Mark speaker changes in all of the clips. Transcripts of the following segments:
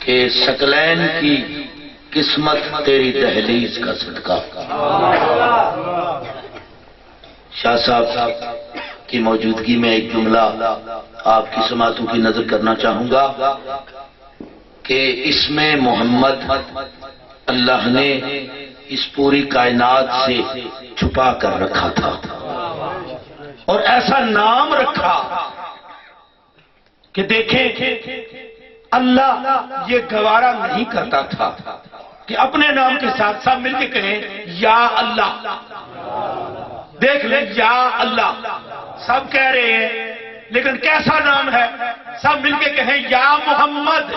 Speaker 1: کہ ثقلین کی قسمت تیری دہلیز کا صدقہ۔ شاہ صاحب کی موجودگی میں ایک جملہ آپ کی سماعتوں کی نظر کرنا چاہوں گا کہ اس میں محمد اللہ نے اس پوری کائنات سے چھپا کر رکھا تھا اور ایسا نام رکھا کہ دیکھیں اللہ یہ گوارا نہیں کرتا تھا کہ اپنے نام کے ساتھ سب مل کے کہیں یا اللہ۔ دیکھ لیں یا اللہ سب کہہ رہے ہیں، لیکن کیسا نام ہے؟ سب مل کے کہیں یا محمد۔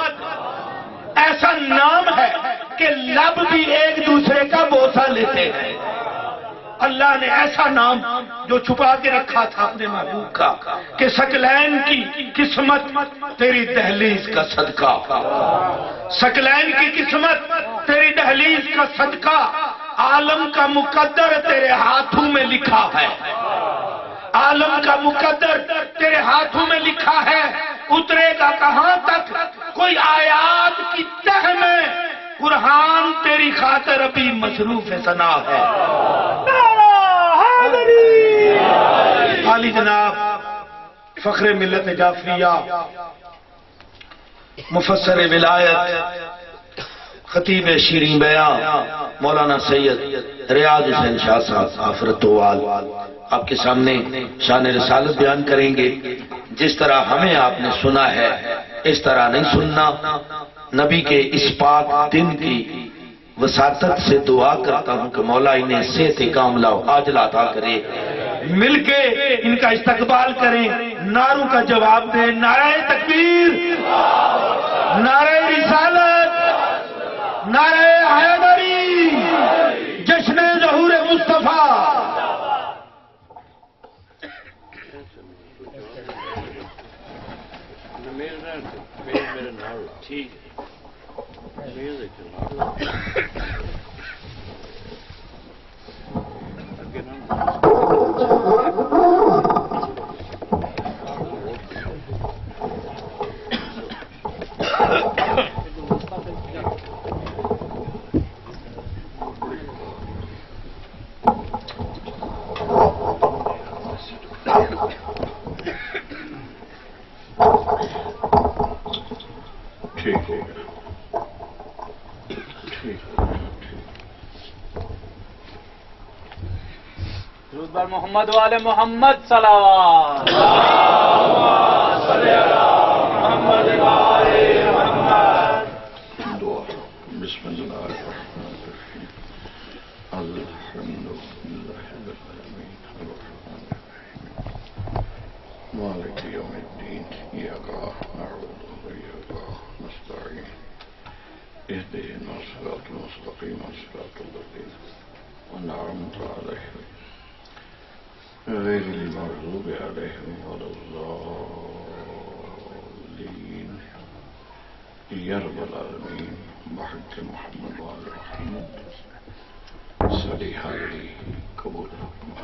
Speaker 1: ایسا نام ہے کہ لب بھی ایک دوسرے کا بوسہ لیتے ہیں۔ اللہ نے ایسا نام جو چھپا کے رکھا تھا اپنے محبوب کا کہ ثقلین کی قسمت تیری دہلیز کا صدقہ، ثقلین کی قسمت تیری دہلیز کا صدقہ، عالم کا مقدر تیرے ہاتھوں میں لکھا ہے، عالم کا مقدر تیرے ہاتھوں میں لکھا ہے۔ اترے گا کہاں تک؟ کوئی آیات کی تہ میں قرآن تیری خاطر ابھی مصروف ثنا ہے۔ عالی جناب فخر ملت جعفریہ، مفسر ولایت، خطیب شیریں بیاں مولانا سید ریاض حسین شاہ صاحب آفرت وال آپ کے سامنے شان رسالت بیان کریں گے۔ جس طرح ہمیں آپ نے سنا ہے اس طرح نہیں سننا۔ نبی کے اس پاک دن کی وساطت سے دعا کرتا ہوں کہ مولا انہیں صحت کاملہ و عاجلہ عطا کرے۔ مل کے ان کا استقبال کریں، نعروں کا جواب دیں۔ نعرہ تکبیر، نعرہ رسالت، نعرہ حیدری، جشن ظہور مصطفیٰ۔ ٹھیک
Speaker 2: محمد والے محمد صلوات محمد والے محمد۔
Speaker 1: بسم اللہ الرحمن الرحیم، الحمد للہ رب العالمین، الرحمن الرحیم، مالک یوم الدین، ایاک نعبد و ایاک نستعین، اهدنا الصراط المستقیم، صراط الذین أنعمت علیہم غیر المغضوب علیہم ولا الضالین۔ یا رب العالمین، بحق محمد وآل محمد ساری حاضری قبول فرما۔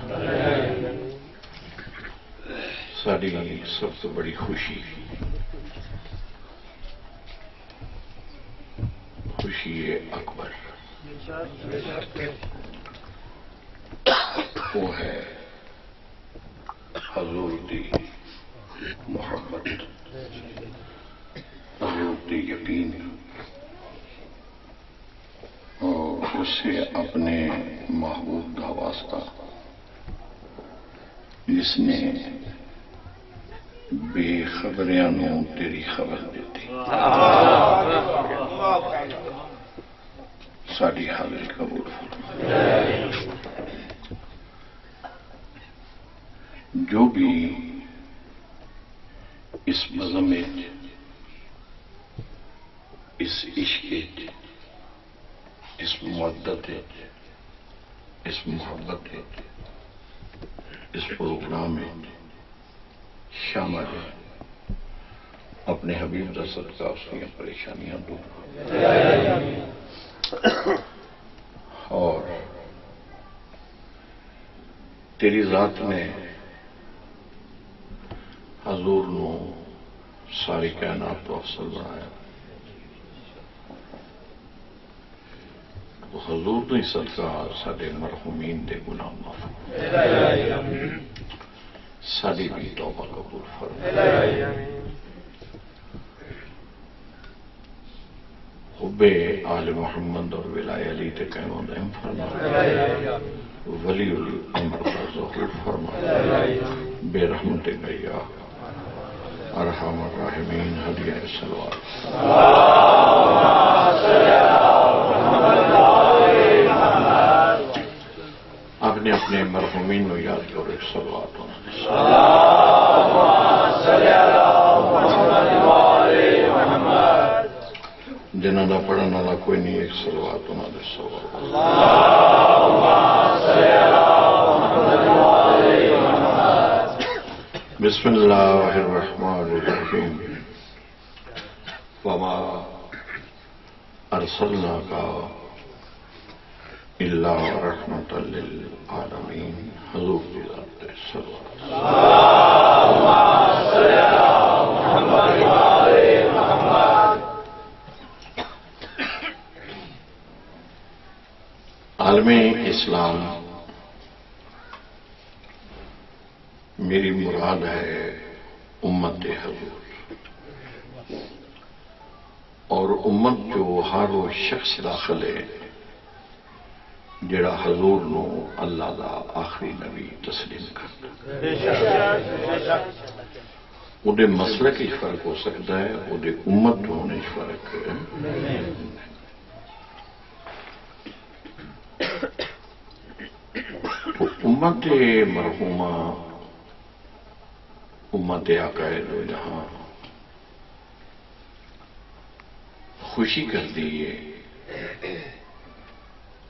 Speaker 1: ساری سب سے بڑی خوشی اکبر وہ ہے حضور دی محبت، حضور دی یقین، اور اسے اپنے محبوب کا واسطہ جس نے بے خبریاں نو تیری خبر دیتی۔ ساری حاضری قبول فرما۔ جو بھی اس بزم، اس عشق، اس مودت، اس محبت، اس پروگرام میں شامل ہے، اپنے حبیب کا صدقہ اس کی پریشانیاں دور اور تیری ذات میں حضور نو ساری کائنات تو افضل بنایا،
Speaker 3: حضور دی صدقہ ساڈے مرحومین دے گناہ معاف ساری بھی توبہ قبول فرما حب آل محمد اور ولایہ علی تے قائم و دائم فرما ولی الامر کا ظہور فرما بے رحمت یا ارحم الراحمین ہدیہ صلوات آپ نے اپنے مرحومین کو یاد کرو ایک صلوات جنہوں کا پڑھنے والا کوئی نہیں ایک صلوات انہوں نے صلوات بسم اللہ الرحمن الرحیم وما ارسلناک الا رحمۃ للعالمین حضور کی ذات صلوات عالم اسلام میری مراد ہے امت حضور اور امت جو ہر وہ شخص داخل ہے جڑا حضور نو اللہ دا آخری نبی تسلیم کرتا وہ دے مسلک ہی فرق ہو سکتا ہے وہ دے امت ہونے فرق ہے تو امت مرحومہ امت عقائد و جہاں خوشی کر دیئے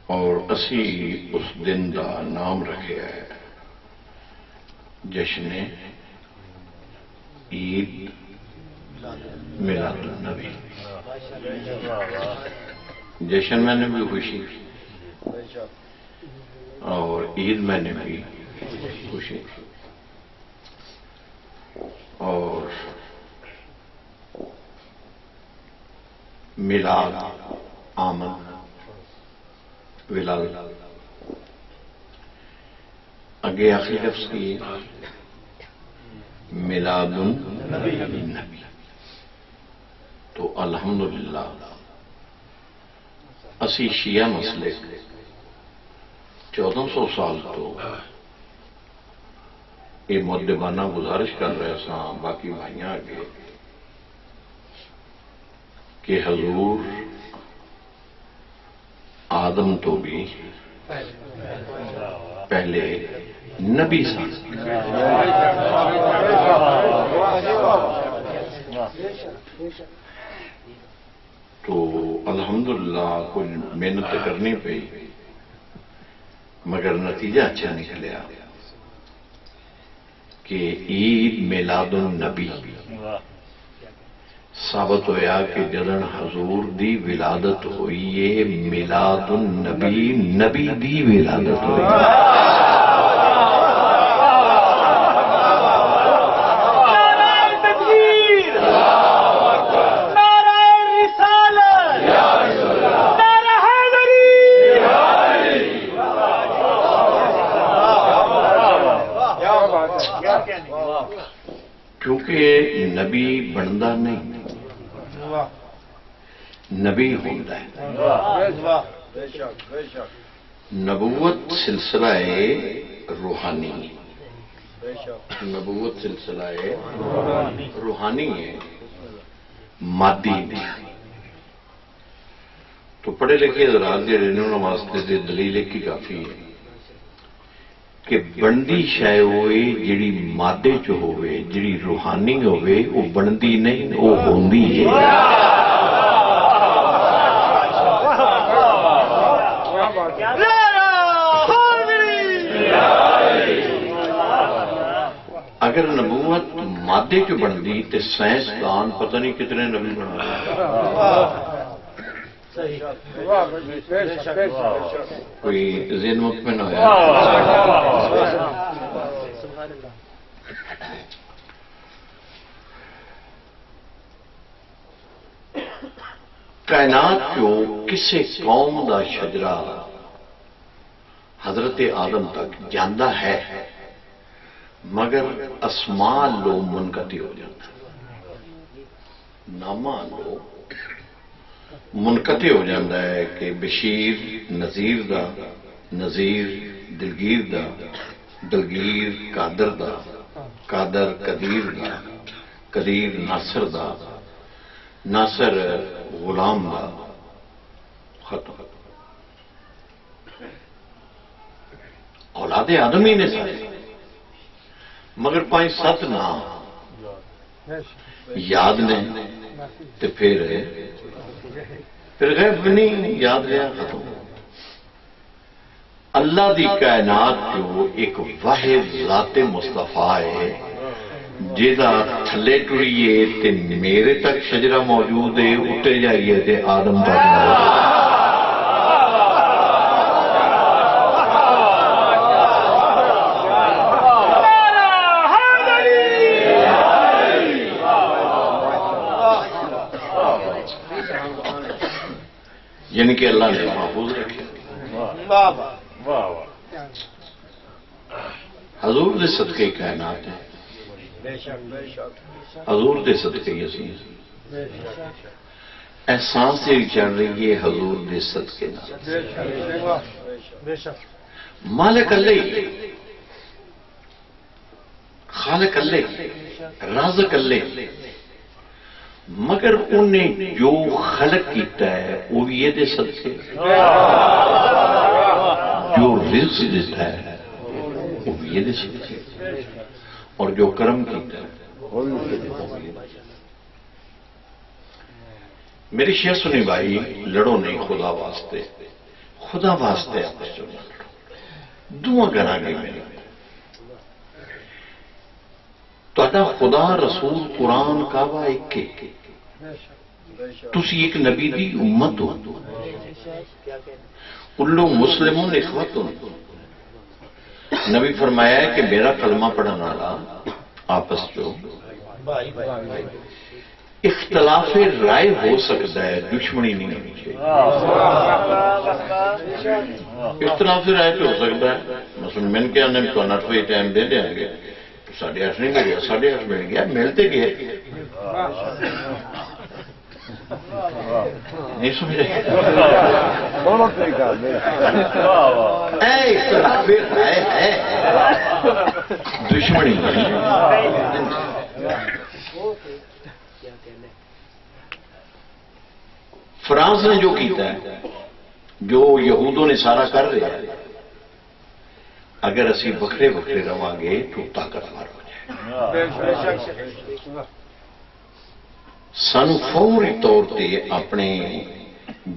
Speaker 3: اور اسی اس دن دا نام رکھے ہے جشن عید میلاد النبی جشن میں نے بھی خوشی اور عید میں نے بھی خوشی اور میلاد آمد ولاد آگے آخری لفظ کی میلاد النبی تو الحمدللہ اسی شیعہ مسلک 1400 سال تو یہ مؤدبانہ گزارش کر رہے سا باقی بھائیاں آگے کہ حضور آدم تو بھی پہلے نبی سن تو الحمدللہ کوئی محنت کرنی پئی مگر نتیجہ اچھا نکلیا کہ عید میلاد النبی ثابت ہویا کہ جدن حضور دی ولادت ہوئی ہے میلاد النبی نبی دی ولادت ہوئی کیونکہ نبی بنتا نہیں نبی ہوتا ہے نبوت سلسلہ ہے روحانی نبوت سلسلہ ہے روحانی ہے مادی تو پڑھے لکھے حضرات جڑے نے انہاں واسطے دلیل کی کافی ہے کہ بندی شے ہوئے جڑی مادے چ ہوئے جڑی روحانی ہوئے وہ بندی نہیں وہ ہوندی ہے اگر نبوت مادے چ بندی تو سائنسدان پتہ نہیں کتنے نبی بنا کوئی ذہن مطمئن ہوا کائنات جو کسے قوم دا شجرا حضرت آدم تک جاندہ ہے مگر اسماء لو منقطع ہو جاتا نامہ لو منقطع ہو جاتا ہے کہ بشیر نذیر دا، نذیر دلگیر دا، دلگیر قادر دا، قادر قدیر دا، قدیر ناصر دا، ناصر غلام دا، ختم۔ اولاد آدم ہی نے سارے مگر 5-7 نام یاد نے تو پھر غیب نہیں یاد رہا، ختم۔ اللہ دی کائنات جو ایک واحد ذات مصطفیٰ ہے جیدہ تھلے ٹریے تے میرے تک شجرہ موجود ہے، اٹھے جائیے تے آدم تک موجود ہے۔ یعنی کہ اللہ نے محفوظ رکھے۔ حضور دے صدقے کائنات ہے، حضور دے صدقے یسی احسان سے چل رہی ہے، حضور دے صدقے مالک اللہ، خالق اللہ، رازق اللہ، مگر انہیں جو خلق کیتا ہے وہ بھی یہ دے صدقے، جو رزق دیتا ہے وہ بھی یہ دے صدقے، اور جو کرم کیتا ہے وہ بھی یہ دیتا ہے۔ میری شیعہ سنی بھائی، لڑو نہیں خدا واسطے، خدا واسطے آپس جو نہ لڑو، دعا کرا گے میری تو خدا رسول قرآن کعبہ ایک تسی ایک نبی دی امت ہو، کلو مسلمون اخوتن، نبی فرمایا ہے کہ میرا کلمہ پڑھنے والا آپس جو اختلاف رائے ہو سکتا ہے، دشمنی نہیں ہونی چاہیے۔ اختلاف رائے تو ہو سکتا ہے، مثلا میں نے کیا تو 8 بجے ٹائم دے دیں گے، 8:30 نہیں مل گیا، 8:30 مل گیا، ملتے گئے نہیں سمجھ رہے دشمنی۔ فرانس نے جو کیتا ہے، جو یہودوں نے سارا کر رہا ہے، اگر اسی بکھرے بکھرے رواں گے تو طاقتور ہو جائے۔ سانو فوری طور تے اپنے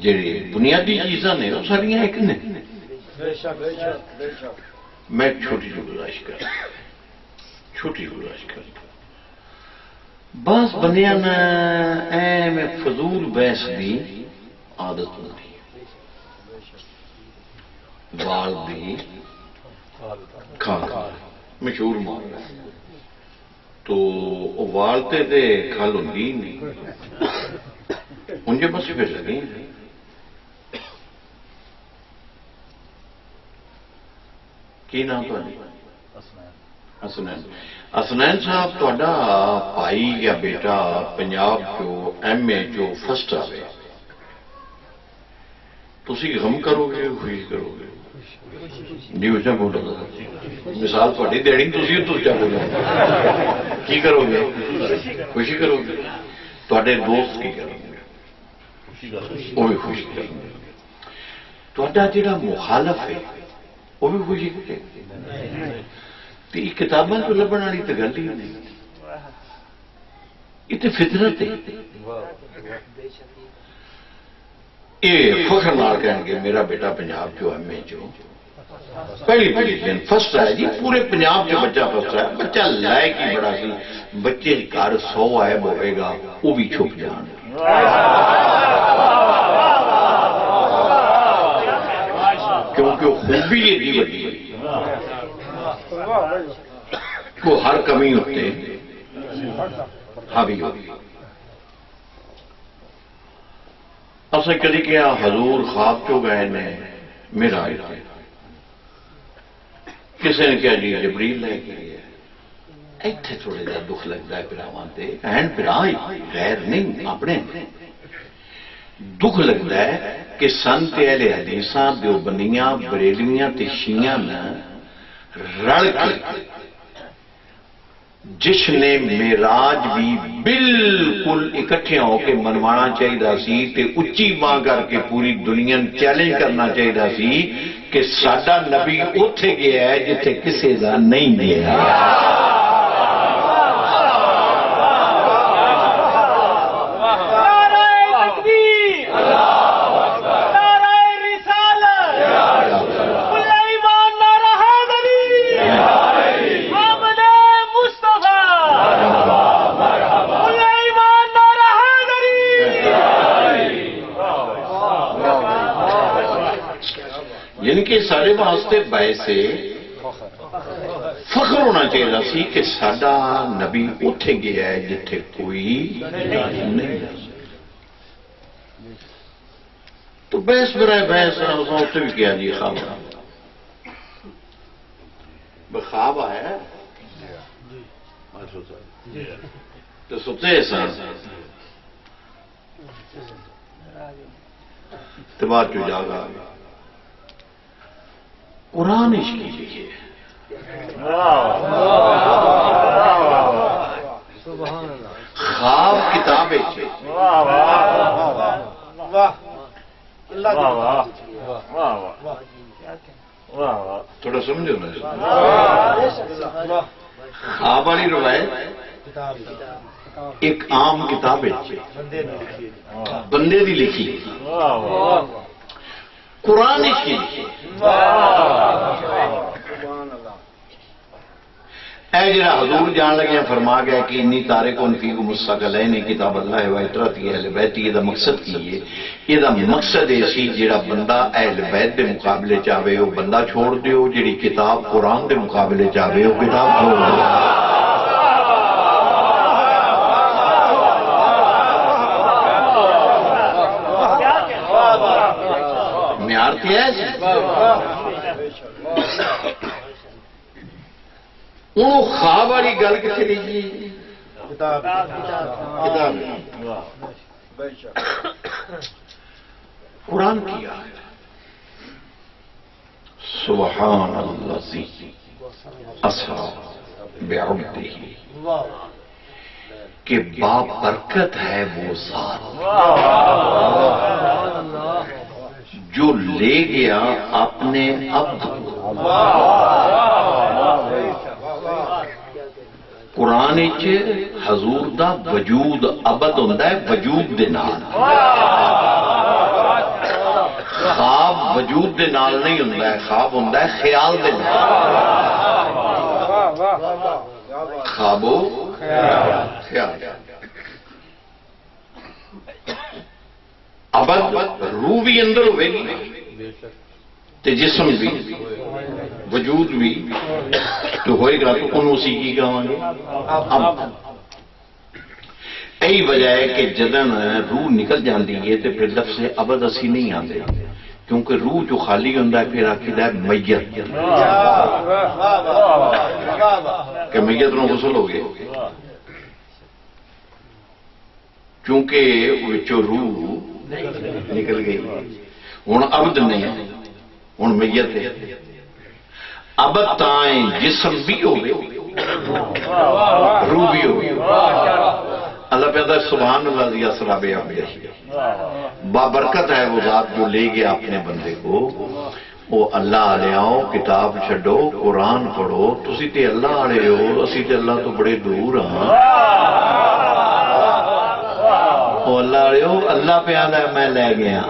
Speaker 3: جڑے بنیادی چیزاں نے وہ ساریاں ایک نے۔ میں چھوٹی سی گزارش کرتا بعض بندیاں میں فضول بحث دی عادت ہوتی ہے، وال دی کھال مشہور مار رہا ہے تو والتے دے کھال ہوندی نہیں، انجھے بس پھر لگیں۔ کی نام تو حسنین صاحب تہاڈا بھائی یا بیٹا پنجاب جو MA جو فرسٹ آوے، تسی غم کرو گے خوشی کرو گے؟ جی اچھا بولو، مثال تھوڑی دینی، تھی اچھا بولو، کی کرو گے؟ خوشی کرو گے؟ تھوڑے دوست کی کریں گے؟ وہ بھی خوشی کریں گے۔ تھوڑا جڑا مخالف ہے وہ بھی خوشی کرے گا۔ تو یہ کتاباں تو لبن والی تو گل ہی نہیں، یہ تو فطرت ہے۔ یہ فخر نال کہیں گے میرا بیٹا پنجاب جو MA جو پہلی پوزیشن فرسٹ ہے جی، پورے پنجاب جو بچہ فرسٹ ہے، بچہ لائق ہی بڑا سی، بچے گھر 100 عیب ہوئے گا وہ بھی چھپ جان، کیونکہ خوبی یہ دی بڑی کو ہر کمی ہوتے حاوی ہوتی۔ اسے کدی کیا حضور خواب چو گئے نے میرا کسی نے کیا جی جبریل لے گئے ایتھے تھوڑے جا دکھ لگتا ہے پراواں تے این پرا غیر نہیں اپنے دکھ لگتا ہے کہ سن تے اہل حدیثاں دیوبندیاں بریلویاں تے شیعاں نے رل کے جشن معراج بھی بالکل اکٹھے ہو کے منوانا چاہیے سی تے اچھی باں کر کے پوری دنیا چیلنج کرنا چاہیے سی کہ ساڈا نبی اوتھے گیا ہے جتھے کسے دا نہیں گیا کہ سارے واسطے باعث فخر ہونا چاہیے سی کہ ساڈا نبی اوتھے گیا ہے جتھے کوئی نہیں. تو بحث برائے بحث اتنے بھی کیا جی خواب خواب آیا تو ستے سن تو بعد جو جاگا قرآن کی لکھے خواب کتاب تھوڑا سمجھو نا خواب والی روایت ایک عام کتاب بندے دی لکھی قرآن کی لکھی اے جڑا حضور جان لگے فرما گیا کہ انی تارکون فیکم الثقلین کتاب اللہ و اطرتی اہل بیت یہ دا مقصد کی ہے یہ دا مقصد ایسی جڑا بندہ اہل بیت دے مقابلے چاہے وہ بندہ چھوڑ دیو جڑی کتاب قرآن دے مقابلے چاہے وہ کتاب چھوڑ دیو انہوں خواب والی گل کتنے رہی جی قرآن کی آیت سبحان الذی اسریٰ بعبدہ کہ بابرکت ہے وہ ذات جو لے گیا اپنے عبد کو قرآن حضور دا وجود ابد ہوندا ہے وجود دے نال خواب وجود دے نال نہیں ہوندا ہے خواب ہوندا ہے خیال دے نال خوابو خیال ابد روح بھی اندر ہوئے گی تے جسم بھی وجود بھی تو ہوئے گا تو انہوں اسی کی کہاں گے اب یہی وجہ ہے کہ جدن روح نکل جاندی ہے تو پھر لفظ ابد اسی نہیں آتے کیونکہ روح جو خالی ہوندہ ہے پھر آخر ہے میت کہ میت نو غسل ہو گئے کیونکہ وچوں روح نکل گئی ہوں ابد نہیں ہوں میت ہے ابد تائیں جسم بھی ہو روح بھی ہو اللہ پیدا سبحان اللہ ذی اسریٰ بعبدہ بابرکت ہے وہ ذات جو لے گیا اپنے بندے کو وہ اللہ آلے آؤ کتاب چھڈو قرآن پڑھو تسی تے اللہ آلے ہو اسی تے اللہ تو بڑے دور ہاں وہ اللہ آلے ہو اللہ پہ آدھا ہے میں لے گیا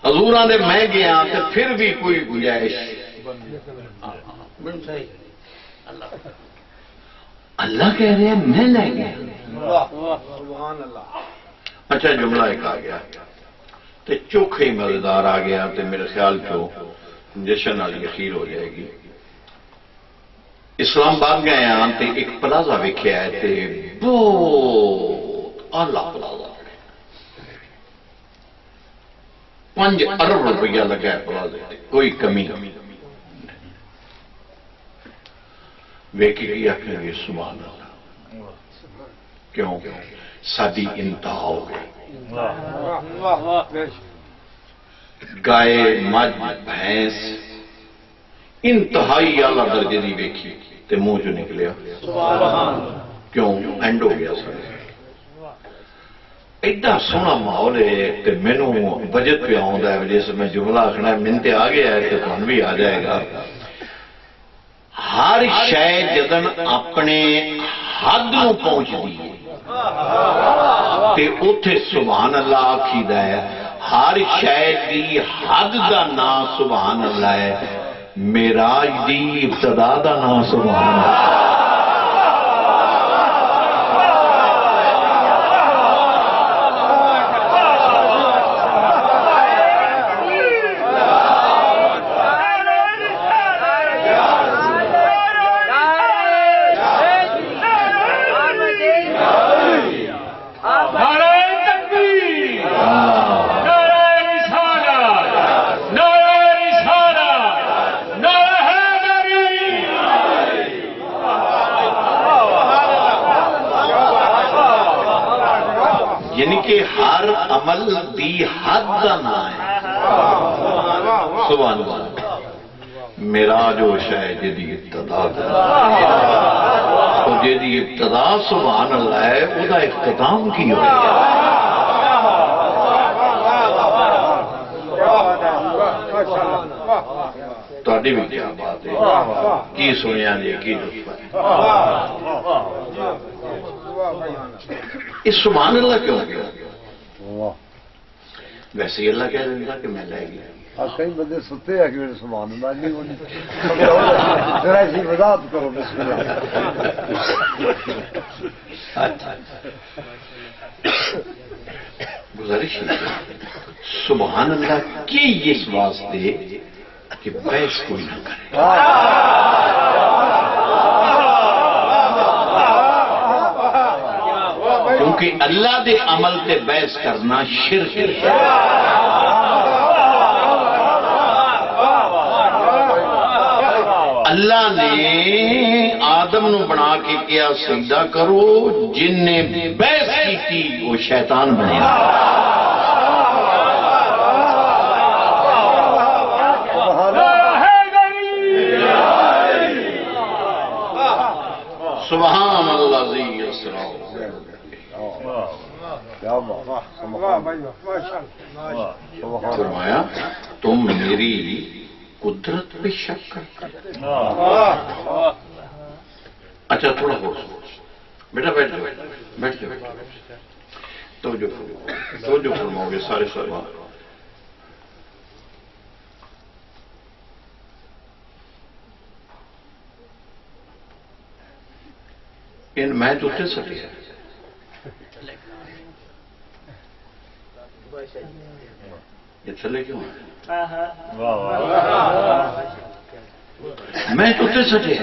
Speaker 3: حضوراں دے میں گیا تو پھر بھی کوئی گنجائش اللہ کہہ رہے ہیں میں لے گیا اچھا جملہ ایک آ گیا تو چوکھے ہی مزیدار آ گیا تو میرے خیال چو جشن والی اخیر ہو جائے گی اسلام آباد گئے ہاں تے ایک پلازا ویکھیا ہے تے بہت اعلیٰ پلازا 5 ارب روپیہ لگا ہے پلازے تے کوئی کمی ویکھی کی آخر گے سبحان اللہ کیوں ساری انتہا ہو گئی گائے مجھ بھینس انتہائی اعلیٰ درجے دی ویکھی تے منہ جو نکلیا کیوں اینڈ ہو گیا سر ایڈا سونا ماحول ہے کہ مینو بجٹ پہ آؤں ہے جس میں جملہ آخنا ہے منتے آ گیا ہے تو تمہیں بھی آ جائے گا ہر شے جدن اپنے حد نو پہنچ دی تے اوتھے سبحان اللہ آکھیدا ہے ہر شے دی حد دا نام سبحان اللہ ہے معراج دی ابتدا دا نام سبحان اللہ یعنی کہ ہر عمل دی حد کا نام ہے سبحان اللہ میرا جو شاید جدی ابتدا تو جدی ابتدا سبحان اللہ ہے وہ دا اختتام کی ہوئی ہے تھوڑی بھی کیا بات ہے کی سنیا جی کی اس سبحان اللہ کیوں کیا ویسے ہی اللہ کہہ دیتا کہ میں لے گیا
Speaker 4: کئی بندے ستے ہیں کہ میرے سبحان اللہ نہیں ہونی پھر ایسی وضاحت کرو بسم اللہ
Speaker 3: گزارش سبحان اللہ کی اس واسطے کہ بحث کوئی نہ کرے کیونکہ اللہ دے عمل تے بحث کرنا شرک ہے اللہ نے آدم نو بنا کے کیا سجدہ کرو جن نے بحث کی تھی وہ شیطان بنیا سبحان اللہ ذی اسراء فرمایا تم میری قدرت پہ شک کرتے اچھا تھوڑا بہت بیٹا بیٹھ جاؤ بیٹھ جاؤ تو جو فرماؤ گے سارے سوال ان میں تو اتنے سٹے یہ تھلے کیوں ہے میں تو اتنے سٹے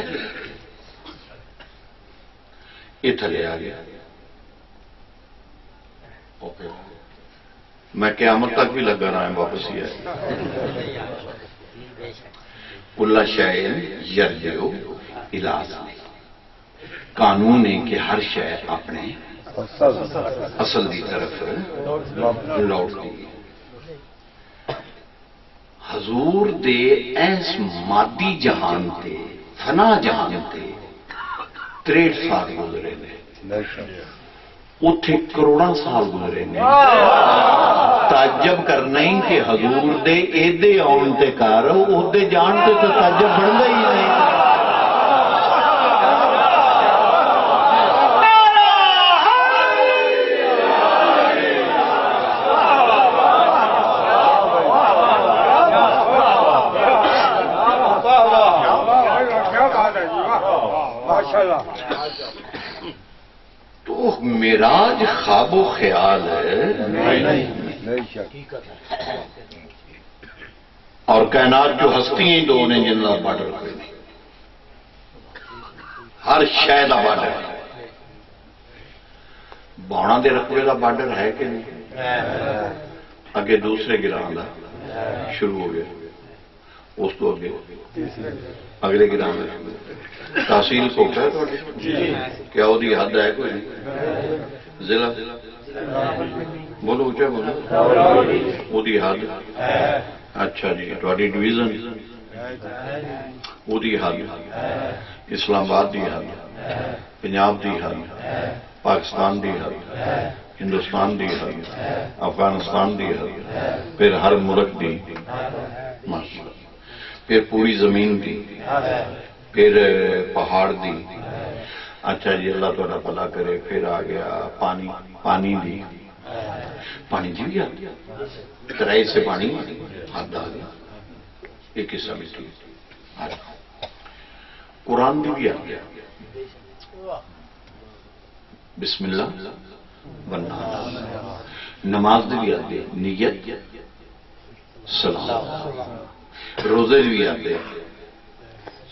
Speaker 3: یہ تھلے آ گیا میں قیامت تک بھی لگا رہا ہوں واپس ہی ہے کل شے یرجعو الی قانون ہے کہ ہر شے اپنے اصل دی طرف لوٹتی حضور دے ایس مادی جہان تے فنا جہان تے 63 سال گزرے نے اتھے کروڑاں سال گزرے نے تعجب کرنا ہی کہ حضور دے ایدے آن تے کار اودے جان تے تو تعجب بندا ہی نہیں تو معراج خواب و خیال ہے اور کائنات جو ہستیاں ہی دو نے جن کا بارڈر کوئی نہیں ہر شے دا بارڈر باونا دے رقبے دا بارڈر ہے کہ نہیں؟ اگے دوسرے گران دا شروع ہو گیا، اس تو اگے اگلے گران دا شروع ہو گیا۔ تحصیل کوٹا ہے تھوڑی؟ کیا وہ دی حد ہے کوئی؟ ضلع بولو اچھا بولو، وہ دی حد اچھا جی، تھوڑی ڈویژن وہ دی حد اسلام آباد دی حد، پنجاب دی حد، پاکستان دی حد، ہندوستان دی حد، افغانستان دی حد، پھر ہر ملک دی، پھر پوری زمین دی، پھر پہاڑ دی، اچھا جی اللہ تعالیٰ بھلا کرے، پھر آ گیا پانی، پانی دی، پانی جی بھی آتی ترائی سے پانی حد آ گیا، ایک حصہ مٹی، قرآن دی بھی آ گیا، بسم اللہ بننا، نماز دی بھی آتے نیت سلام، روزے دی بھی آتے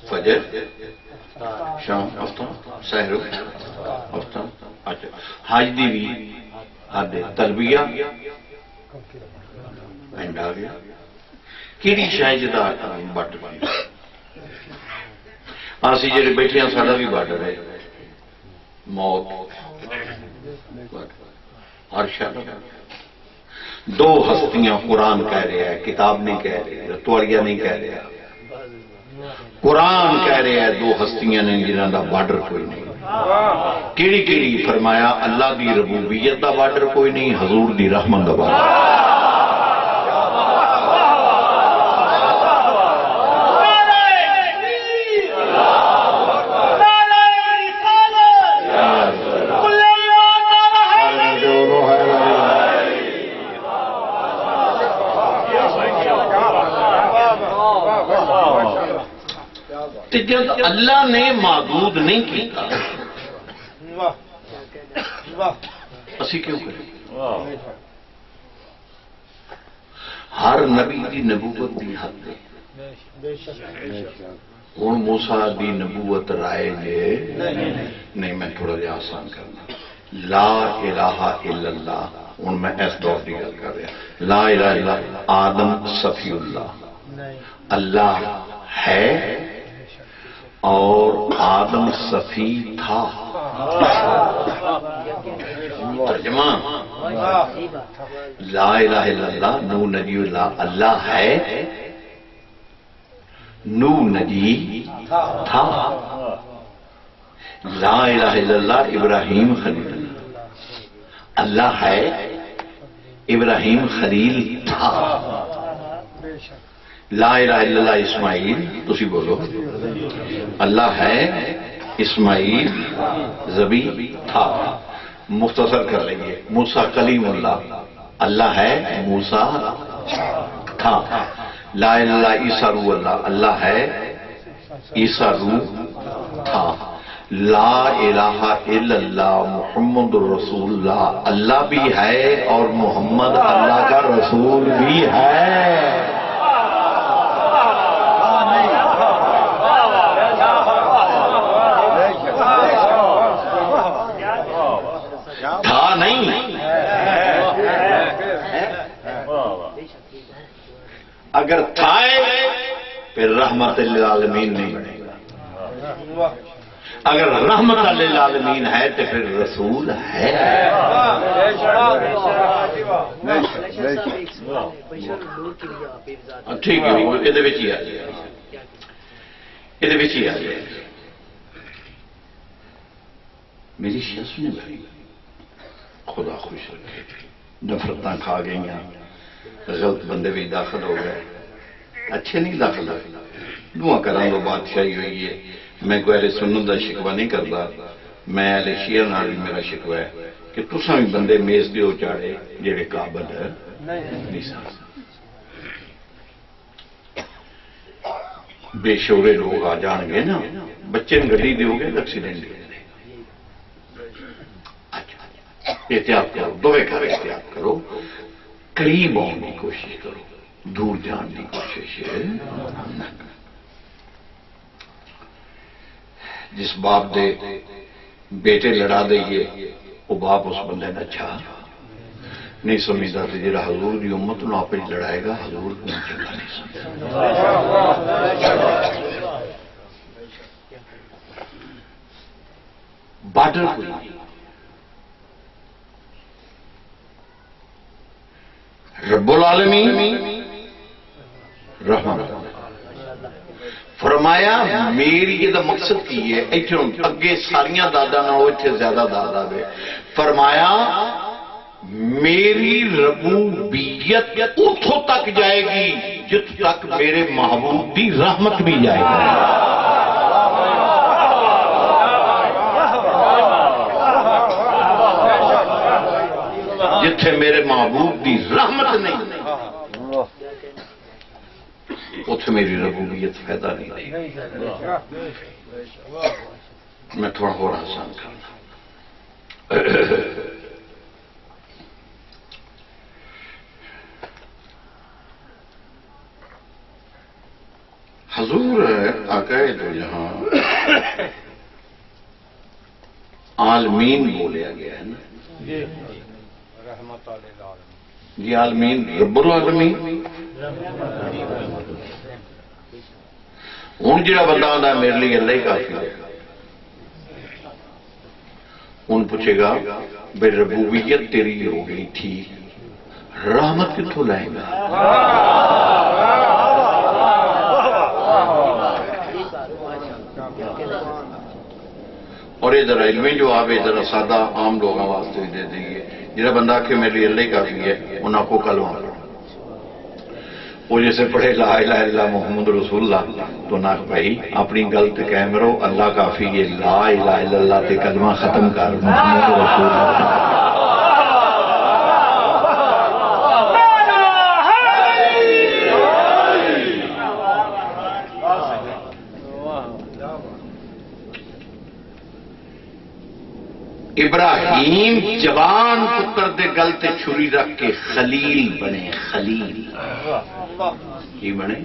Speaker 3: فجر شام افطار سحر افطار، اچھا حج دی بھی آتے تلبیہ اینڈ آ گیا، کیڑی شاید جدا بٹ آسی جڑے بیٹھے ہیں ساڈا بھی بارڈر ہے، موت ہر شاید دو ہستیاں قرآن کہہ رہا ہے، کتاب نہیں کہہ رہے، رتوڑیا نہیں کہہ رہا، قرآن کہہ رہا ہے دو ہستیاں نے جنہاں دا بارڈر کوئی نہیں، کیڑی کیڑی فرمایا اللہ دی ربوبیت دا بارڈر کوئی نہیں، حضور دی رحمت دا بارڈر، جب اللہ نے معبود نہیں کیتا اسی کیوں کریں؟ ہر نبی دی نبوت دی حد ہے، ہوں موسیٰ دی نبوت رائے جے نہیں، میں تھوڑا جہا آسان کرنا، لا الہ الا اللہ، ہوں میں اس دور کی گل کر رہا، لا الہ الا اللہ، آدم صفی اللہ، اللہ ہے اور آدم صفی تھا، ترجمہ لا الہ الا اللہ، نو نجی اللہ، اللہ ہے، نو نجی تھا، لا الہ الا اللہ ابراہیم خلیل اللہ، اللہ ہے، ابراہیم خلیل تھا، لا الہ الا اللہ اسماعیل، تسی بولو اللہ ہے، اسماعیل ذبی تھا، مختصر کر لیں گے، موسیٰ کلیم اللہ، اللہ ہے، موسیٰ تھا، لا الہ الا اللہ عیسیٰ روح اللہ، اللہ ہے، عیسیٰ روح تھا، لا الہ الا اللہ محمد رسول اللہ، اللہ بھی ہے اور محمد اللہ کا رسول بھی ہے، تھا نہیں، اگر تھا پھر رحمت للعالمین نہیں بنے گا، اگر رحمت للعالمین ہے تو پھر رسول ہے، ٹھیک ہے، یہ ہی آ جائے، یہ ہی آ جائے، میری شاہ سنے بھائی، خدا خوش رکھے، نفرتاں کھا گئی ہیں، غلط بندے بھی داخل ہو گئے، اچھے نہیں داخل ہوئے، دعا کران دو بادشاہی ہوئی ہے، میں کوئی اہل سنت دا شکوہ نہیں کرتا، میں اہل شیعہ نال بھی میرا شکوہ ہے کہ تساں بھی بندے میز دیو چاڑے جڑے قابل ہے نہیں سن، بے شعورے لوگ آ جان گے نا، بچے نے گڈی دیو گے ایکسیڈنٹ دی، احتیاط کرو، دوے کر احتیاط کرو، قریب آنے کی کوشش کرو، دور جان کی کوشش نہ کرو۔ جس باپ دے بیٹے لڑا دئیے وہ باپ اس بندے نے اچھا نہیں سمجھتا تو جڑا حضور دی امت نو آپ لڑائے گا حضور کو چنگا نہیں سمجھتا. بارڈر کوئی رب العالمین رحمت فرمایا میری یہ مقصد کی ہے اتنے اگے ساریاں دادا نہ ہو اتنے زیادہ دادا دے فرمایا میری ربوبیت اتوں تک جائے گی جت تک میرے محبوب کی رحمت بھی جائے گی. جتھے میرے محبوب کی رحمت نہیں اتنے میری ربوبیت فائدہ نہیں دے. میں تھوڑا اور آسان کرنا. حضور آقا تو یہاں عالمین بولیا گیا ہے نا جی عالمین رب العالمین. ہوں جا بندہ آتا میرے لیے اللہ ہی کافی ہے ہوں پوچھے گا بے ربوبیت تیری ہو گئی تھی رحمت کتوں لائے گا. اور یہ ذرا علمی جو آپ ذرا سادہ عام لوگوں واسطے بھی دے دیں جہاں بندہ آخر میرے لیے اللہ ہی کافی ہے انہوں کو کلمہ پڑھو. وہ جیسے پڑھے لا الہ الا اللہ محمد رسول اللہ تو نہ بھائی اپنی گل تے قائم رہو اللہ کافی ہے لا الہ الا اللہ تے کلمہ ختم کر محمد رسول اللہ. ابراہیم جوان پتر دے گل تے چھری رکھ کے خلیل بنے. خلیل کی بنے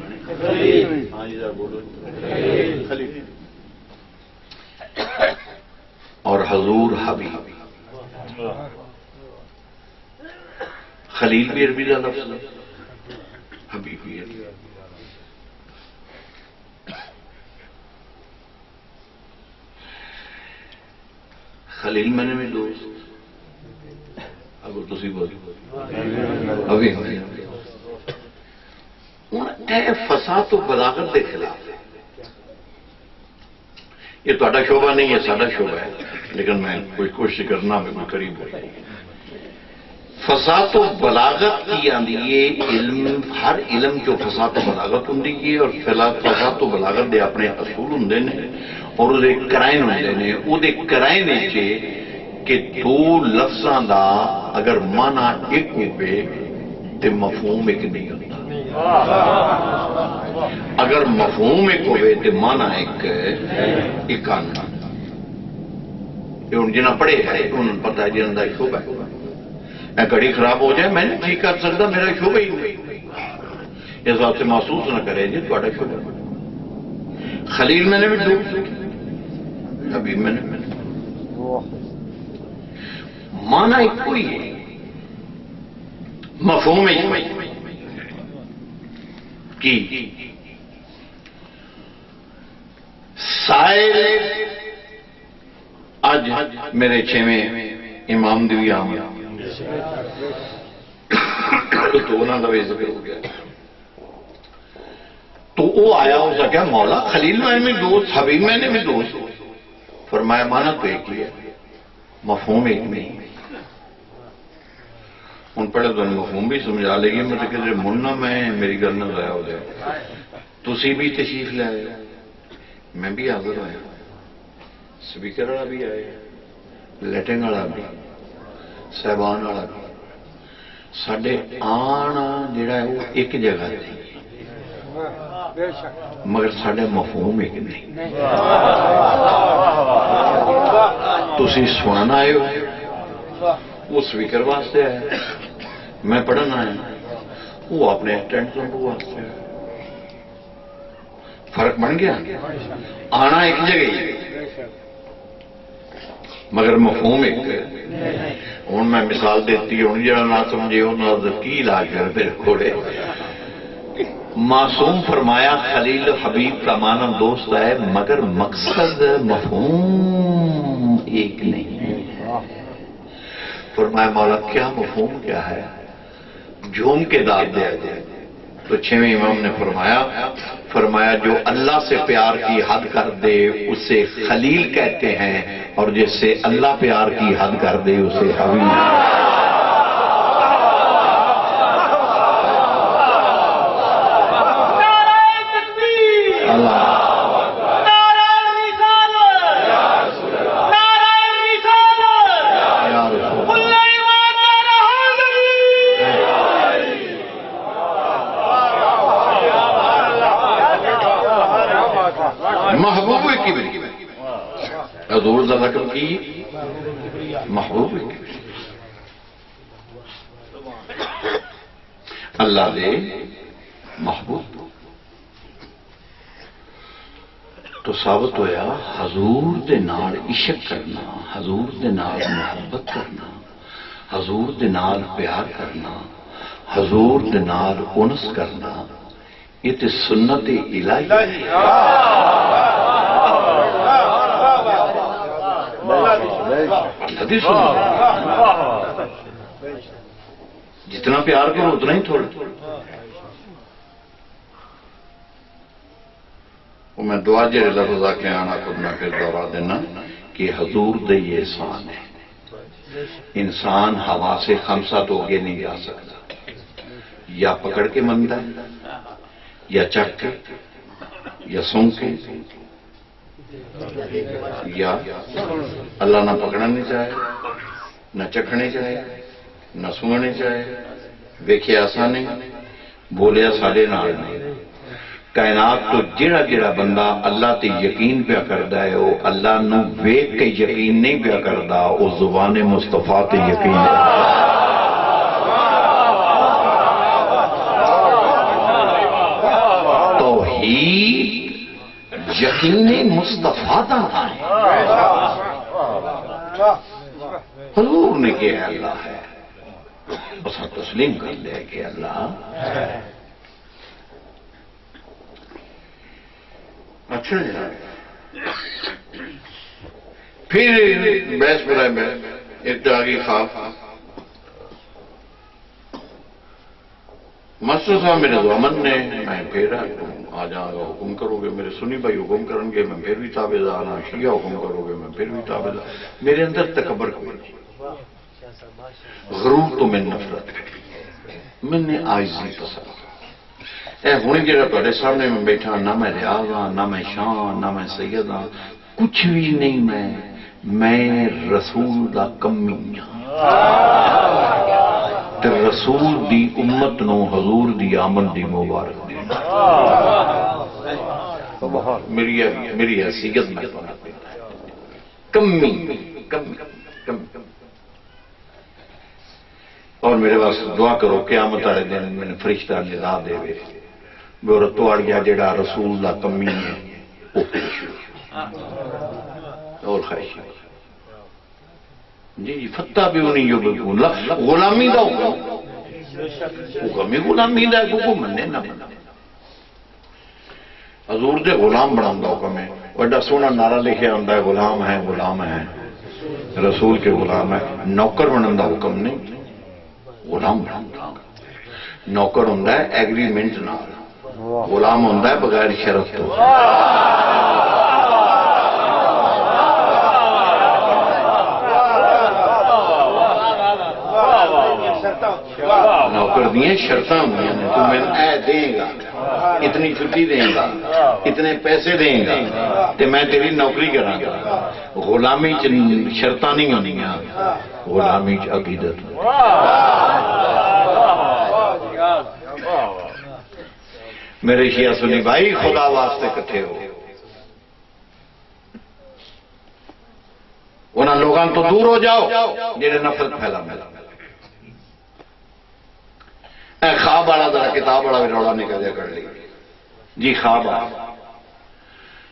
Speaker 3: اور حضور حبیب. خلیل بھی عربی کا لفظ ہے حبیب بھی عربی. خلیل میں نے بھی دوست اگر تسی بولی ابھی فساد و بلاغت کے خلاف یہ تو شعبہ نہیں ہے سارا شعبہ ہے لیکن میں کوئی کوشش کرنا میں کوئی قریب ہو. فساد و بلاغت کی آندی ہے علم ہر علم جو فساد و بلاغت ہوں اور فساد و بلاغت دے اپنے اصول ہوں اور وہ کرائن ہوتے ہیں. وہ کرائن کہ دو لفظوں کا اگر مانا ایک ہوئے تو مفہوم ایک نہیں ہوتا. اگر مفہوم ایک ہوئے تو مانا ایک آنا. یہ ہوں جنہیں پڑھے ہے انہوں نے پتا ہے جنہوں کا شعبہ ہے. گھڑی خراب ہو جائے میں نہیں ٹھیک کر سکتا میرا شعبہ ہی نہیں. اس بات سے محسوس نہ کرے جی تھوڑا شعبہ. خلیل میں نے بھی دوست ابھی میں نے مانا ایک کوئی ہے مفہوم ایک کی سائل آج میرے چھویں امام دی بھی آم تو انہوں کا بھی ذکر ہو گیا تو وہ آیا ہو سکیا مولا خلیل میں نے بھی دوست حبیب میں نے بھی دوست. فرمایا مانا تو ایک ہی ہے مفہوم ایک نہیں. ہوں پہلے تو مفہوم بھی سمجھا لے گی مجھے کہ مننا میں میری گل نہ ضائع ہو جائے. تسی بھی تشریف لے آئے میں بھی حاضر ہوا سپیکر والا بھی آئے لیٹنگ والا بھی صاحبان والا بھی. سڈے آنا جڑا ہے وہ ایک جگہ تھی مگر سڈے مفہوم ایک نہیں. تسی سننا آئے ہو وہ سپیکر واسطے آیا میں پڑھنا آیا وہ اپنے اٹینڈ کرنے واسطے آیا. فرق بن گیا. آنا ایک جگہ ہی مگر مفہوم ایک ہوں میں مثال دیتی ہوں جا نہ سمجھے انہوں کی علاج کر میرے گھوڑے معصوم فرمایا خلیل حبیب کا معنی دوست ہے مگر مقصد مفہوم ایک نہیں. فرمایا مولا کیا مفہوم کیا ہے؟ جھوم کے داد دیا جائے تو چھویں امام نے فرمایا جو اللہ سے پیار کی حد کر دے اسے خلیل کہتے ہیں اور جس سے اللہ پیار کی حد کر دے اسے حبیب. محبوب کی حضور دا لقب کی محبوب کی اللہ دے محبوب تو ثابت ہویا حضور دے نال عشق کرنا حضور دے نال محبت کرنا حضور دے نال پیار کرنا حضور دے نال انس کرنا یہ تے سنت الہی جتنا پیار کرو اتنا ہی تھوڑا. وہ میں دعا جے لفظ آ کے آنا خود میں پھر دوہرا دینا کہ حضور دے یہ احسان ہے. انسان ہوا سے خمسہ تو آگے نہیں جا سکتا یا پکڑ کے منتا ہے یا چک کے یا سونگ کے یا اللہ نہ پکڑنا نہیں چاہے نہ چکھنے چاہے نہ سونگنے چاہے ویکھے آسان نہیں بولیا ساڑے نال نہیں. کائنات تو جڑا جڑا بندہ اللہ تے یقین پیا کردا ہے وہ اللہ نو ویکھ کے یقین نہیں پیا کردا وہ زبان مصطفیٰ تے یقین کردا. توحید یقین مصطفیٰ دا ہے. حضور نے کہا اللہ ہے بس تسلیم کر لے کہ اللہ اچھا پھر بحث برائے میں ابتدائی خواب ماسٹر صاحب میرے دعامن نے میں پھر آ جاؤں گا حکم کرو گے میرے سنی بھائی حکم کریں گے میں پھر بھی تابع دار ہوں شیعہ حکم کرو گے میں پھر بھی تابع دار. میرے اندر تکبر کوئی نہیں غرور تو میں نفرت میں نے عاجزی پسند اے ہوں جڑا تھوڑے سامنے میں بیٹھا نہ میں ریاض ہاں نہ میں شان نہ میں سید ہاں کچھ بھی نہیں میں رسول دا کمی ہاں تے رسول دی امت نو حضور دی آمد دی مبارک دی میری حیثیت میں کمی اور میرے واسطے دعا کرو قیامت والے دن میں فرشتہ ندا دے وے میرا توڑ گیا جڑا رسول دا کمی ہے وہ پیش اور خواہش جی فتح بھی انہیں جو بکون غلامی دا حکم غلامی دا حکم مننے نہ بنا حضور دے غلام بنا دا حکم ہے وڈا سونا نعرہ لکھے آندا ہے غلام ہے رسول کے غلام ہے نوکر بنن دا حکم نہیں غلام بنا نوکر ہوندہ ہے ایگریمنٹ نال غلام ہوندہ ہے بغیر شرط تو نوکر دیئے شرطاں ہوندی ہیں تو میں اے دیں گا اتنی چھٹی دیں گا اتنے پیسے دیں گا تو میں تیری نوکری کراں گا. غلامی شرطاں نہیں ہوندی ہیں غلامی عقیدت میرے شیعہ سنی بھائی خدا واسطے کٹھے ہو انہاں لوگاں تو دور ہو جاؤ جنہیں نفرت پھیلا ملا اے خواب والا ذرا کتاب والا بھی روڑا نکل جا کر لی جی خواب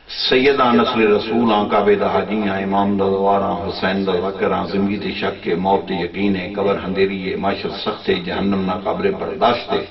Speaker 3: سیدہ نسل رسول کعبے دا حاجیاں امام دا دواراں حسین دا ذکراں زندگی تے شک کے موت تے یقین ہے قبر اندھیری ہے معاشر سخت ہے جہنم نہ قبر برداشت ہے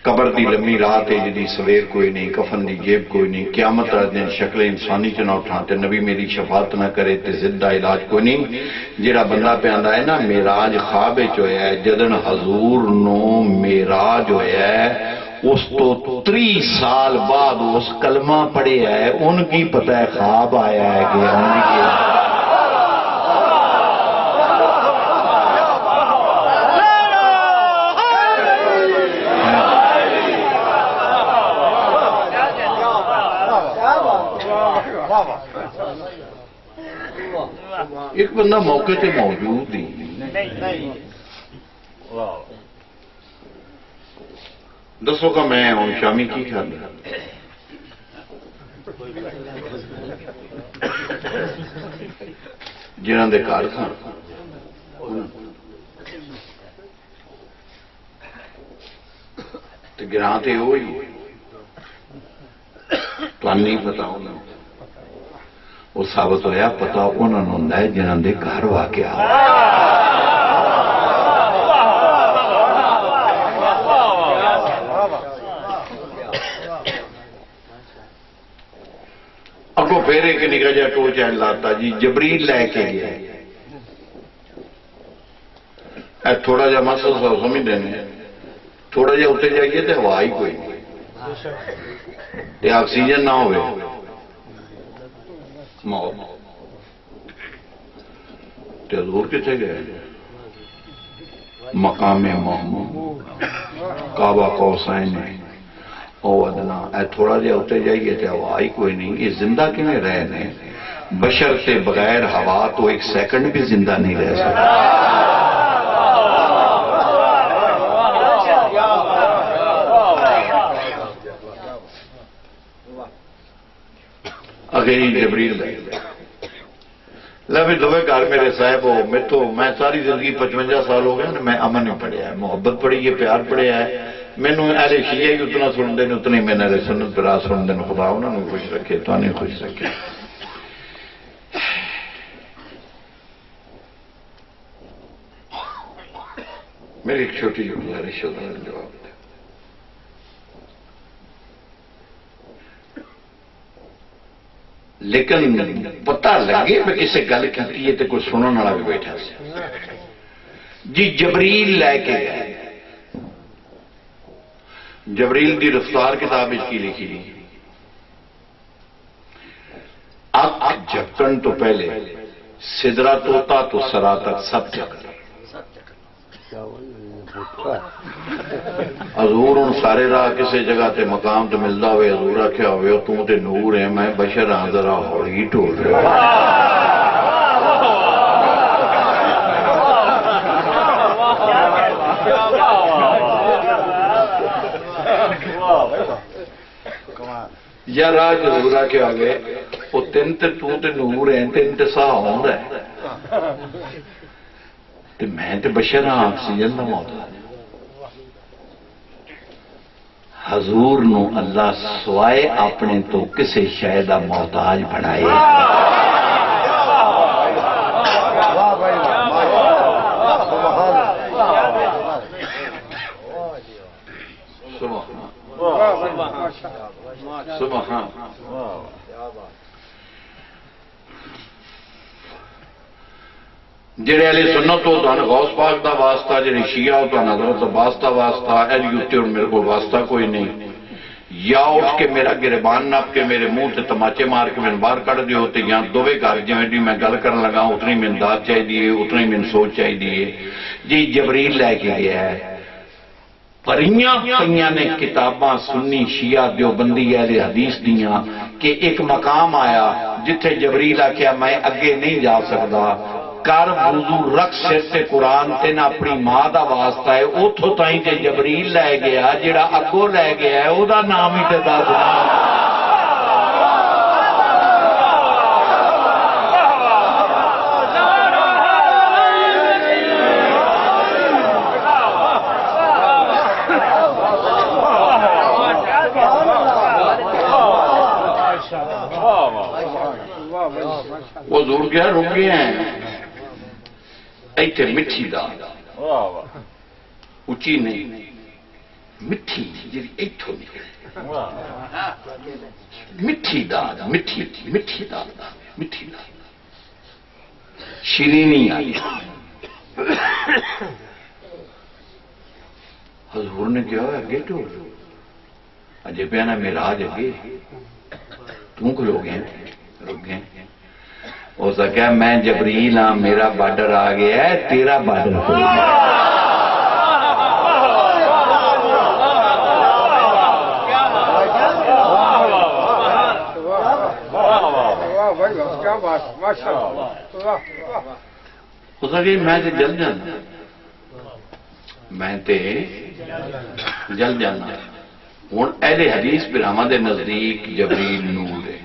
Speaker 3: قبر دی لمبی رات ہے جدی سویر کوئی نہیں کفن دی جیب کوئی نہیں قیامت دن شکل انسانی چ نہ اٹھا تے نبی میری شفاعت نہ کرے تے زندہ علاج کوئی نہیں جڑا بندہ پہ آندا ہے نا معراج خواب وچ ہویا ہے جدن حضور نو معراج ہویا ہے اس تو 30 سال بعد اس کلمہ پڑھے ہے ان کی پتہ ہے خواب آیا ہے کہ ہم یہ ایک بندہ موقع تے موجود ہی دسو کہ میں ہوں شامی کی کرنا جنہاں دے گھر سن تے گراں تے ہوئی تو نہیں پتا ہونا وہ ثابت ہویا پتا انہوں نے ہوتا ہے جنہاں دے گھر واقعہ اگو پھیرے کے نکل جا ٹو چین لاتا جی جبریل لے کے گیا اے تھوڑا جا مسئلہ سا سمجھ دینے تھوڑا جا اٹھے جائیے تو ہوا ہی کوئی نہیں یہ آکسیجن نہ ہوئے موت تے حضور کتے گئے مقام محمود کعبہ قوسین او ادنا اے تھوڑا جا اٹھے جائیے تے ہوا ہی کوئی نہیں یہ زندہ کیوں رہنے بشر سے بغیر ہوا تو ایک سیکنڈ بھی زندہ نہیں رہ سکتا اگر جبریل لے دوے گھر میرے صاحب ہو میں ساری زندگی 55 سال ہو گئے میں امن ہی پڑھیا ہے محبت پڑھی ہے پیار پڑھیا ہے مینوں اہل شیعہ ہی اتنا سن دین اتنے میں اہل سنت برا سن دین خدا انہوں نے خوش رکھے تو نہیں خوش رکھے میری ایک چھوٹی جو گزارش ہے جواب دے لیکن پتہ لگے میں کسے گل کہتی ہے تو کوئی سنن والا بھی بیٹھا سے جی جبریل لے کے گئے جبریل دی رفتار کتاب اس کی لکھی دی اک جھپکن تو پہلے سدرا توتا تو سرا تک سب جگہ حضور ان سارے راہ کسی جگہ تے مقام تے ملدا ہوئے حضور آکھیا ہوئے تو تے نور ہے میں بشر ہاں ذرا ہولی ٹول رہا یا راہ حضور آکھیا ہوئے وہ تین تے تو تے نور ہے تین تے سا ہوندا ہے تے میں تے بشر ہاں آکسیجن دا موت حضور نو اللہ سوائے اپنے تو کسے شے دا محتاج بنائے سبحان جڑے علی سنت ہو تو غوث پاک دا واسطہ جڑے شیعہ ہو تو حضرت عباس دا واسطہ ایل یوتے اور میرے کو واسطہ کوئی نہیں یا اٹھ کے میرا گربان ناپ کے میرے منہ سے تماچے مار کے میں باہر کٹ دیے ہوتے یا دوے گھر جی میں گل کرن لگا اتنی میں داد چاہیے اتنی میں سوچ چاہیے جی جبریل لے کے گیا ہے پریاں پریاں نے کتاباں سنی شیعہ دیوبندی اہل حدیث دیاں کہ ایک مقام آیا جتھے جبریل آکھیا میں اگے نہیں جا سکتا کر وضو رکھ سر سے قرآن تین اپنی ماں دا واسطہ ہے اتھو تائیں تے جبریل لے گیا جڑا اگو لے گیا ہے او دا نام ہی تے دس وہ حضور کیا رک گئے ہیں ایتھے مٹھی دال اچھی نہیں مٹھی جی ایتھوں نکلے مٹھی دال مٹھی دال شیرینی آئی حضور نے کیا اگے تو اجے پہ نا میراج اگے تم کھلو گئے رک گئے ہو سکیا میں جبریل ہاں میرا بارڈر آ گیا ہے تیرا بارڈر کھل گیا ہو سکے میں تے جل جانا میں تے جل جانا ہوں اہل حدیث براہما دے نزدیک جبریل نور ہے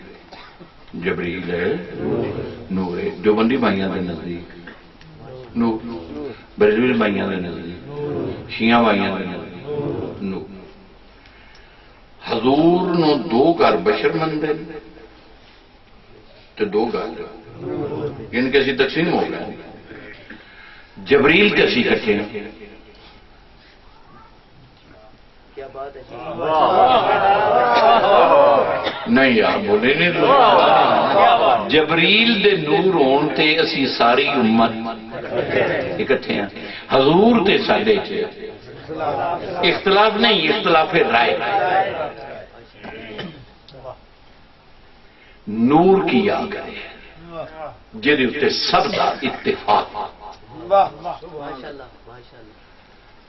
Speaker 3: جبریل ہے نور ہے جو بندی بھائیاں دے نزدیک نور بریلوی بھائیاں دے نزدیک شیعہ بھائیاں دے نزدیک نور حضور نو دو گھر بشر مندے تو دو گھر ان کے اسی تقسیم ہو گئے جبریل کے اسی کٹھے نہیں یار بولے نہیں جبریل دے نور ہون تے اسی ساری امت اکٹھے ہیں حضور تے سادے چھے اختلاف نہیں اختلاف رائے نور کی یا کرے جیدے اتے سب دا اتفاق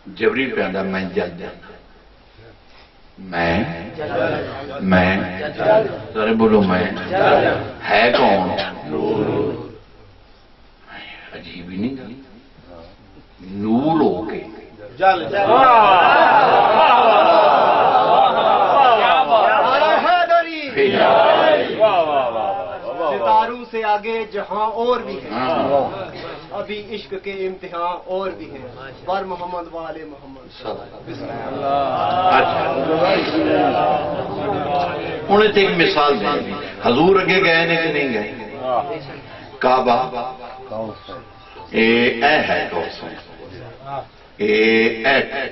Speaker 3: جبریل پہ آدھا میں جل جانا میں سارے بولو میں ہے کون عجیب ہی نہیں نور ہو کے
Speaker 5: ستاروں سے آگے جہاں اور بھی ہے ابھی عشق کے امتحان اور بھی ہیں بر محمد والے محمد
Speaker 3: انہیں تو ایک مثال دیں حضور اگے گئے نے کہ نہیں گئے کعبہ اے ہے کوس ہے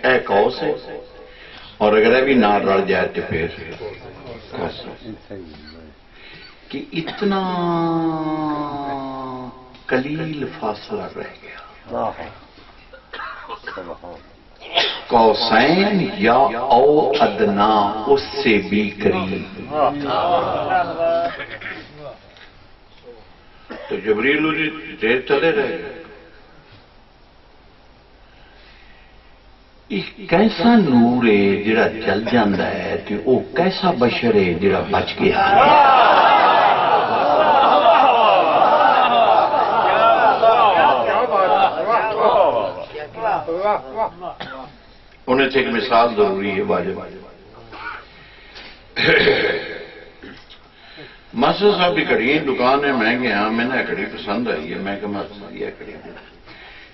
Speaker 3: اے کوس ہے اور اگر ابھی نہ رڑ جائے تو پھر کوس کہ اتنا قلیل فاصلہ رہ گیا قوسین یا او ادنا اس سے بھی قریب تو جبریل جی دیر چلے رہے ایک کیسا نور ہے جڑا جل جاندہ ہے تو وہ کیسا بشر ہے جڑا بچ گیا انہیں سے ایک مثال ضروری ہے واجب ماسٹر صاحب کی کڑی دکان ہے میں گیا میں نے کڑی پسند آئی ہے میں کہ ماسٹر صاحب یہ کڑی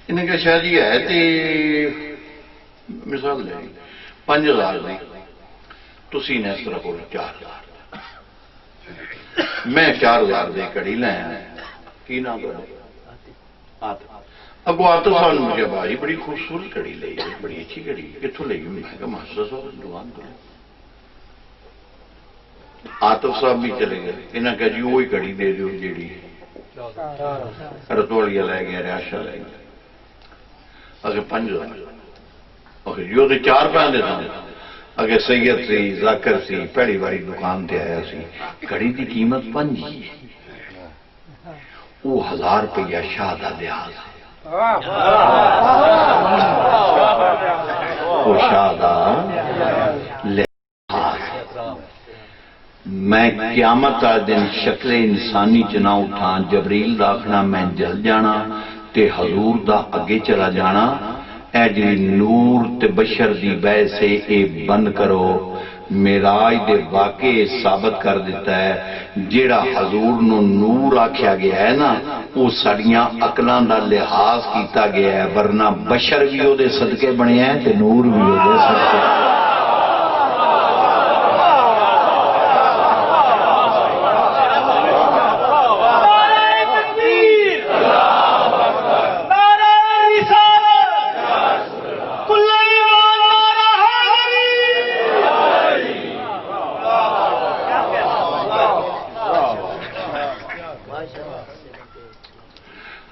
Speaker 3: انہیں کہا شاید یہ ہے تے مثال لے 5000 دی تسی نے اس طرح کو 4000 میں 4000 دی کڑی لے آیا کی نام آتا اگو آتا صاحب نے مجھے بھائی بڑی خوبصورت کڑی لئی ہے بڑی اچھی کڑی کتوں لئی میں کہا ماسٹر صاحب دکان کرو آتف صاحب بھی چلے گئے انہاں کہا جی وہی کڑی دے دیو جیڑی رتوڑیا لے گیا ریاشا لے گیا اگر 5000 اگر جو تو 4 پہن دیتا ہوں اگر سید سی ذاکر سی پہلی باری دکان تے آیا سی کڑی دی قیمت 5 ہے وہ 1000 روپیہ شادہ دیاز ہے وہ شادہ لحاظ میں قیامت آ دن شکل انسانی چنا اٹھان جبریل داخنا میں جل جانا تے حضور دا اگے چلا جانا اے جی نور تے بشر دی بے سے اے بند کرو میراج دے واقعے ثابت کر دیتا ہے جیڑا حضور نو نور آکھیا گیا ہے نا وہ سڑیاں عقلاں دا لحاظ کیتا گیا ہے ورنہ بشر بھی او دے صدقے بنے ہیں تے نور بھی او دے صدقے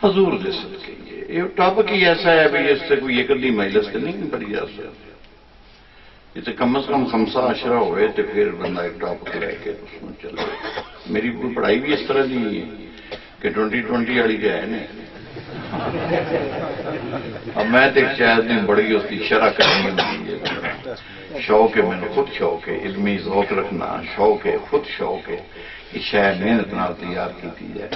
Speaker 3: حضور دے صدقے یہ ٹاپک ہی ایسا ہے بھی اس سے کوئی ایک ادھی مجلس سے نہیں بڑی جا سکتی. یہ تو کم از کم 5 عشرہ ہوئے تو پھر بندہ ایک ٹاپک لے کے اس میں چلے. میری کوئی پڑھائی بھی اس طرح نہیں ہے کہ 2020 والی جو ہے نا. اب میں تو شاید نہیں بڑی اس کی شرح کرنی ہے. شوق ہے، میں نے خود شوق ہے، علمی ذوق رکھنا شوق ہے، خود شوق ہے. یہ شاید محنت نال تیار کی جائے.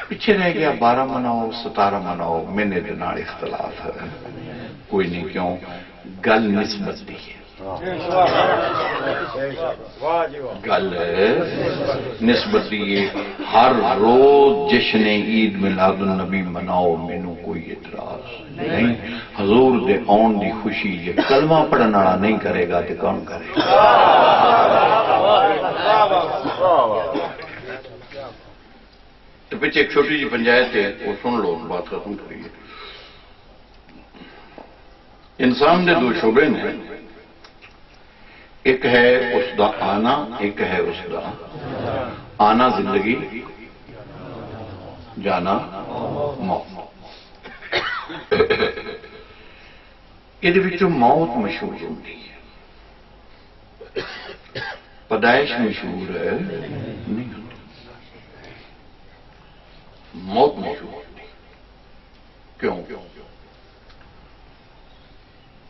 Speaker 3: پیچھے رہ گیا 12 مناؤ 17 مناؤ مہینے کے نال اختلاف ہے کوئی نہیں. کیوں؟ گل نسبت دی ہے. گل نسبت دی. ہر روز جشن عید میلاد النبی مناؤ، مینوں کوئی اعتراض نہیں. حضور دے آن دی خوشی یہ کلمہ پڑھن والا نہیں کرے گا تو کون کرے گا؟ تو پیچھے ایک چھوٹی جی پنچایت ہے، وہ سن لو، بات ختم کریے. انسان دے 2 شعبے نے، ایک ہے اس دا آنا، ایک ہے اس دا آنا زندگی، جانا موت. یہ موت مشہور ہوتی ہے، پیدائش مشہور نہیں ہوتی. موت مشہور ہوتی. کیوں؟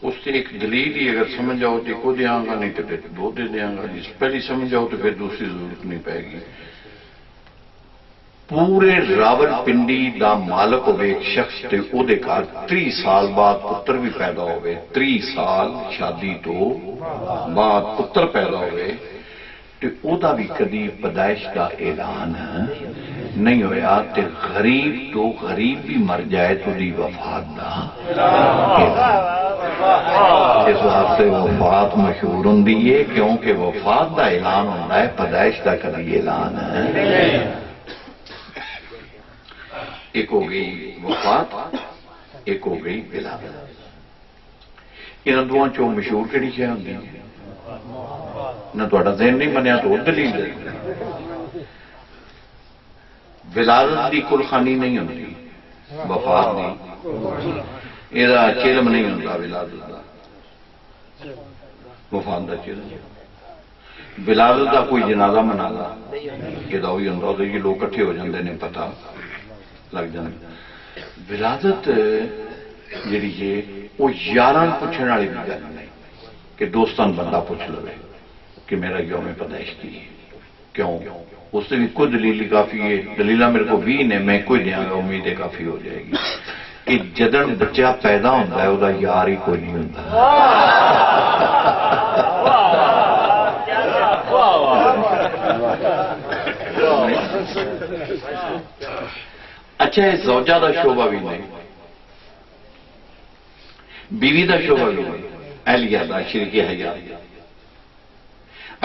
Speaker 3: اس سے ایک دلیل ہی اگر سمجھ جاؤ تو کو دیا گا، نہیں تو پھر 2 دے دیا گا. جس پہلی سمجھ جاؤ تو پھر دوسری ضرورت نہیں پائے گی. پورے راول پنڈی دا مالک ہوئے ایک شخص تے او دے گھر 30 سال بعد پتر بھی پیدا ہوئے. 30 سال شادی تو بعد پتر پیدا ہوئے تے او دا بھی کدی پیدائش دا اعلان نہیں ہویا. تے غریب تو غریب بھی مر جائے تو دی وفات دا اس واسطے وفات مشہور ہوں ہے کیونکہ وفات دا اعلان ہوتا ہے، پیدائش دا کبھی اعلان ہے. ایک ہو گئی وفات، ایک ہو گئی ولادت. ان دونوں چوں مشہور کہڑی شے ہوندی ہے؟ نہ تہاڈا ذہن نہیں بنیا تو دلیل ہے. ولادت دی کل خانی نہیں ہوتی، وفات نہیں. یہ چلم نہیں ہوتا ولادت دا، وفات دا چلم. ولادت دا کوئی جنازہ منانا یہ وہی ہوتا، یہ لوگ کٹھے ہو جاندے نے، پتہ لگ جاندے. ولادت جڑی ہے وہ یاراں پوچھنے والی بھی گل نہیں کہ دوستان بندہ پوچھ لو کہ میرا یوم پیدائش کی ہے. کیوں؟ اس سے بھی کوئی دلیل کافی ہے. دلیلہ میرے کو 20 نے، میں کوئی دیا گا، امید ہے کافی ہو جائے گی. کہ جدن بچہ پیدا ہوتا ہے وہ یار ہی کوئی نہیں ہوتا. اچھا ہے زوجہ دا شعبہ بھی نہیں، بیوی دا شعبہ بھی نہیں، اہلیہ دا شریک حیات.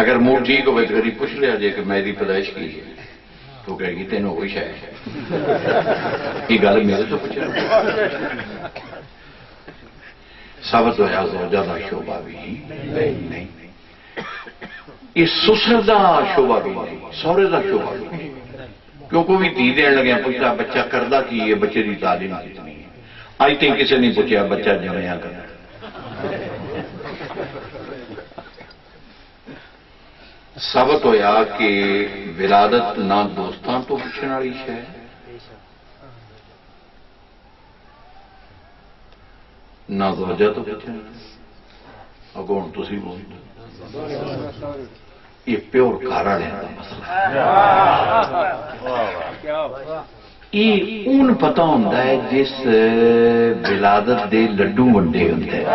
Speaker 3: اگر موڈ ٹھیک ہوئے تو غریب پوچھ لیا جائے کہ میری پیدائش کی ہے تو کہے گی تینوں کوئی شاید یہ گل میرے تو پوچھ رہا. ثابت ہوا زوجہ دا شعبہ بھی نہیں. یہ سسر دا شعبہ بھی نہیں، سہرے دا شعبہ بھی نہیں. کیونکہ بھی دھی دین لگے پوچھتا بچہ کردہ کی ہے، بچے کی تعلیم کتنی ہے. آج تک کسی نہیں پوچھا بچہ جمعیاں کرنا. ثابت ہویا کہ ولادت نہ دوستان تو پوچھنے والی ہے، نہ زوجہ تو پوچھنے والی. اگوں تسی بولو یہ پیور گھر والے کا مسئلہ ہے. یہ اون پتہ ہوتا ہے جس ولادت دے لڈو ونڈے ہوتے ہیں.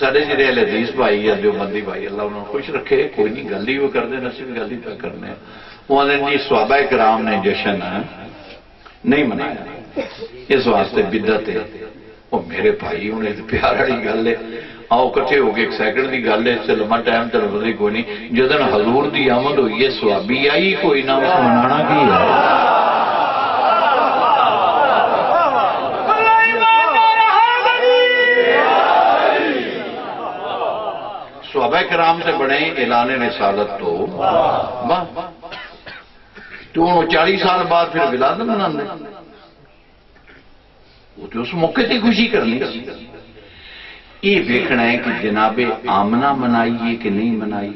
Speaker 3: سارے جڑے اہل حدیث بھائی یا دیوبندی بھائی اللہ انہوں نے خوش رکھے، کوئی نہیں گل ہی وہ کرتے، نصیب گل ہی پہ کرنے. وہ آدھے صحابہ کرام نے جشن نہیں منایا، اس واسطے بدعت ہے. وہ میرے بھائی انہیں پیار والی گل ہے، آؤ کٹھے ہو کے 1 سیکنڈ کی گل ہے، اس سے لمبا ٹائم تو لگتا کوئی نہیں. جدن حضور دی آمد ہوئی ہے صحابی آئی کوئی نہ، اس منانا کی ہے. صحابہ کرام سے بڑے اعلان رسالت تو واہ تو ہوں 40 سال بعد پھر ولادت منانے وہ تو اس موقع سے خوشی کرنی یہ دیکھنا ہے کہ جناب آمنہ منائی ہے کہ نہیں منائی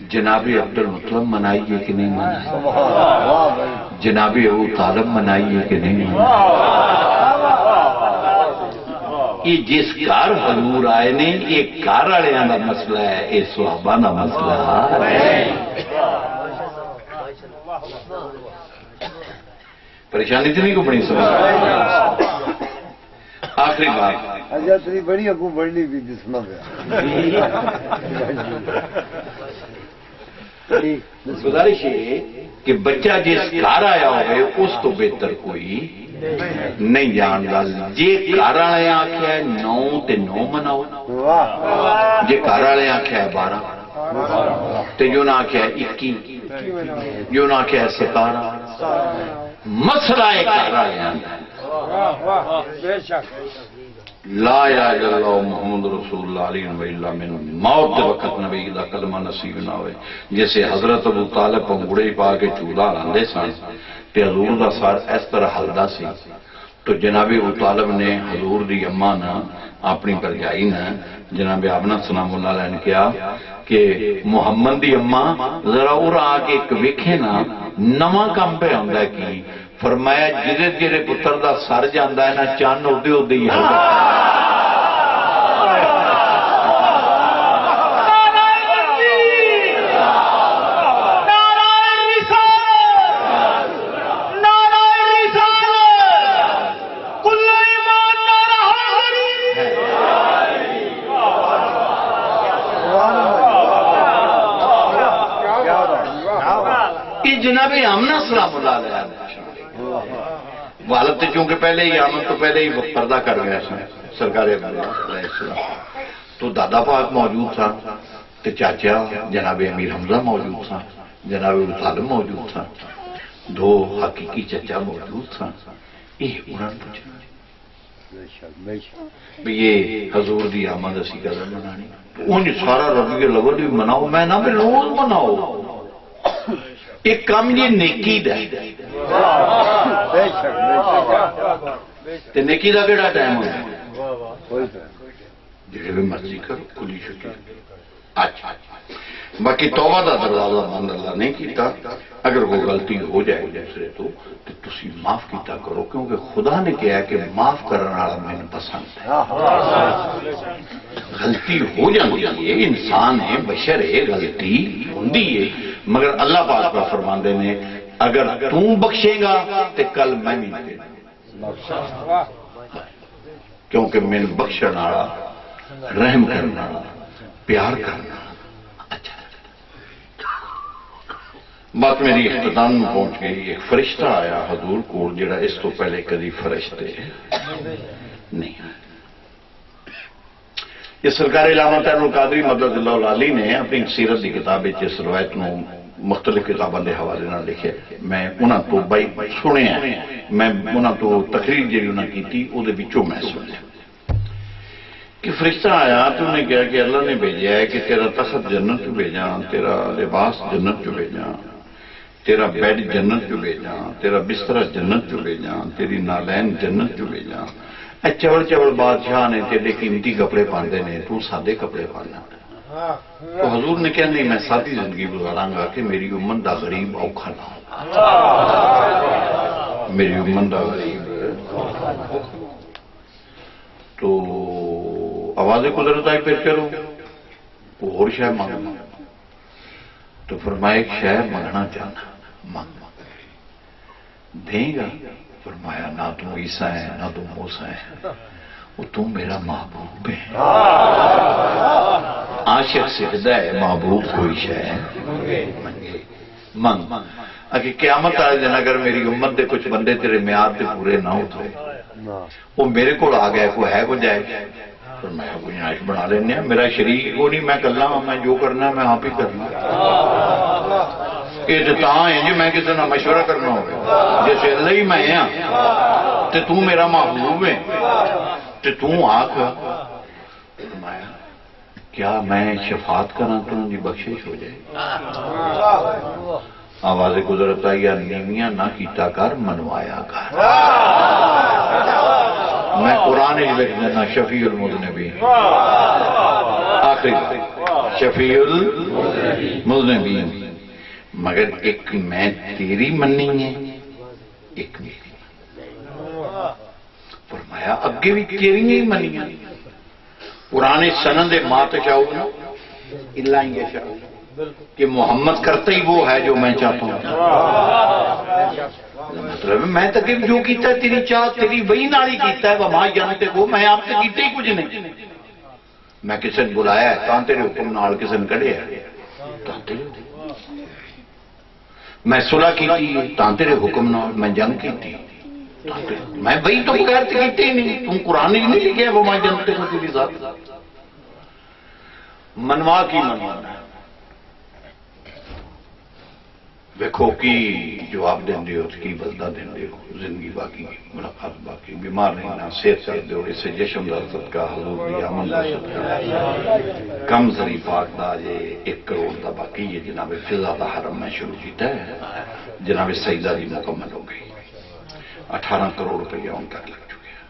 Speaker 3: جناب عبد المطلب منائی ہے کہ نہیں منائی جناب ابو طالب منائی ہے کہ نہیں منائی یہ جس گھر حضور آئے نے یہ گھر والوں کا مسئلہ ہے یہ صحابہ کا مسئلہ ہے پریشانی تو نہیں کو بڑی سمجھ آخری بات
Speaker 4: اچھا تیری بڑی اگو بڑھنی بھی دسنا پیا
Speaker 3: گزارش ہے کہ بچہ جس گھر آیا ہوئے اس تو بہتر کوئی نہیں جان گل جی گھر والے آخیا 9 تے 9 مناؤ جی گھر والے آخیا 12 تے جو نہ آخیا 21 جو نہ آخیا 17 مسئلہ ہے گھر والے لا الہ الا اللہ محمد رسول اللہ علیہ وسلم من موت دے وقت نبی دا کلمہ نصیب نہ ہوئے جیسے حضرت ابو طالب پنگوڑے پا کے چولہا لاندے سن تے حضور دا سر اس طرح ہلدا سی تو جناب ابو طالب نے حضور دی اما نہ اپنی پرجائی نہ جناب آمنہ سلام اللہ علیہ نے کیا کہ محمد دی اما ذرا اور آ کے ایک ویکھے نا نواں کام پہ ہوندا ہے کی فرمایا جدے تیرے پتر دا سر جاندا ہے نا چان اودے اودے ہی ہوگا جناب آمنہ سلام اللہ علیہ والد تو چونکہ پہلے ہی آمن تو پہلے ہی پردہ کر گیا سرکار علیہ السلام تو دادا پاک موجود تھا تو چاچا جناب امیر حمزہ موجود تھا جناب ابو طالب موجود تھا 2 حقیقی چچا موجود تھا یہ انہوں نے پوچھا یہ حضور دی آمد اسی قدر منانی انہیں سارا ربیع الاول بھی مناؤ میں نہ بھی روز مناؤ ایک کام یہ نیکی دا نیکی دا کیڑا ٹائم ہوتا جڑے بھی مرضی کرو کھلی چھٹی اچھا باقی توبہ دا دروازہ بند اللہ نہیں کیتا اگر وہ غلطی ہو جائے دوسرے تو تسی معاف کیتا کرو کیونکہ خدا نے کہا کہ معاف کرنے والا میں نے پسند ہے غلطی ہو جاتی ہے انسان ہے بشر ہے غلطی ہوندی ہے مگر اللہ پاک پر فرماندے نے اگر تو بخشے گا تو کل میں بھی دے کیونکہ میں بخشن والا رحم کرنا پیار کرنا اچھا بات میری اختتام میں پہنچ گئی ایک فرشتہ آیا حضور کو جڑا اس تو پہلے کبھی فرشتے نہیں آئے یہ سرکار علامہ القادری مدد اللہ علی نے اپنی سیرت کی کتاب اس روایت نو مختلف کتابوں کے حوالے نہ لکھے میں انہوں تو بائی سنے میں انہوں تو تقریر جی انہوں کی تھی وہ میں سنیا کہ فرشتہ آیا تو انہیں کہا کہ اللہ نے بھیجا ہے کہ تیرا تخت جنت چ بھیجا تیرا لباس جنت چ بھیجا تیرا بیڈ جنت چ بھیجا تیرا بستر جنت چ بھیجا تیری نالین جنت چ بھیجا اے چوڑ چوڑ بادشاہ نے تیرے قیمتی کپڑے پاندے نے تو سادے کپڑے پانا تو حضور نے کہا نہیں میں سادی زندگی گزاراں گا کہ میری امت دا غریب اوکھا نہ ہو میری امت دا غریب تو آواز قدرت آئی پھر کرو وہ اور شہ مانگنا تو فرمایا ایک شہ مانگنا چاہنا مانگ دیں گا فرمایا نہ تم عیسیٰ ہے نہ تم موسیٰ ہے وہ تم میرا محبوب ہے عاشق سجدہ ہے محبوب کوئی شہ منگ اگر قیامت آئے دن اگر میری امت دے کچھ بندے تیرے معیار تے پورے نہ ہوتے وہ میرے کو آ گیا کوئی ہے کو جائے فرمایا گنجائش بنا لینے میرا شریک کو نہیں میں کلا میں جو کرنا ہے میں آپ ہی کرنا یہ تو ہے جی میں کسی نہ مشورہ کرنا ہوگا جیسے اللہ ہی میں ہاں تے تو میرا محبوب ہے تے تو آکھ فرمایا کیا میں شفاعت کرا تو ان کی بخشش ہو جائے؟ آواز قدرت آئی نیویاں نہ کیتا کر منوایا کر. میں قرآن لکھ دینا شفیع المذنبین آخری شفیع المذنبین. مگر ایک میں تیری مننی ہے ایک میری. فرمایا اگے بھی تیری ہی مننی ہے. پرانے سند مات چاہو نا اللہ ہی شاہ کہ محمد کرتا ہی وہ ہے جو میں چاہتا ہوں. مطلب میں تک جو کیتا ہے تیری چاہ تیری وہی نالی کیتا ہے وہاں جانتے وہ میں آپ سے کیتے ہی کچھ نہیں. میں کسی نے بلایا ہے تاں تیرے حکم نال کسی نے کڑھے ہے میں صلح کی تاں تیرے حکم نال میں جنگ کی تھی میں وہی تو بغیر کیتے ہی نہیں. تم قرآن ہی نہیں لکھے وہ میں جانتے ہو تیری ذات منوا کی منوانا ہے. ویکھو کی جواب دیں دیو کی بدلہ دیں دیو زندگی باقی ملاقات باقی بیمار نہیں نہ صحت کر دیو اسے جشم دا صدقہ حضور دی آمن دا صدقہ کم ذری پاک دا جے 1 کروڑ دا باقی یہ جناب فضا دا حرم میں شروع کیتا ہے. جناب سیدہ دی مکمل ہو گئی 18 کروڑ روپیہ ان تک لگ چکے ہیں.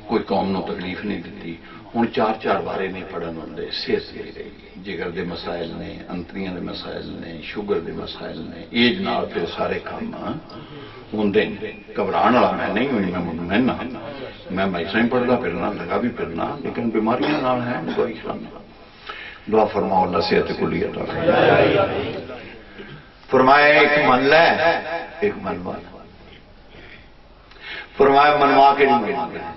Speaker 3: کوئی قوم نو تکلیف نہیں دیتی. ہوں 4 بارے نہیں پڑھن ہوں صحت نہیں رہی. جگر دے مسائل نے انتریاں دے مسائل نے شوگر دے مسائل نے ایج نال پھر سارے کام ہوں گھبران والا میں نہیں ہوئی میں ایسا ہی پڑھتا پھرنا لگا بھی پھرنا لیکن بیماریاں نال ہے دعائی کھلانا. دعا فرماؤ اللہ صحت کلی عطا فرمائے. فرمایا ایک من لے ایک منوا. فرمایا منوا کے نہیں منوا.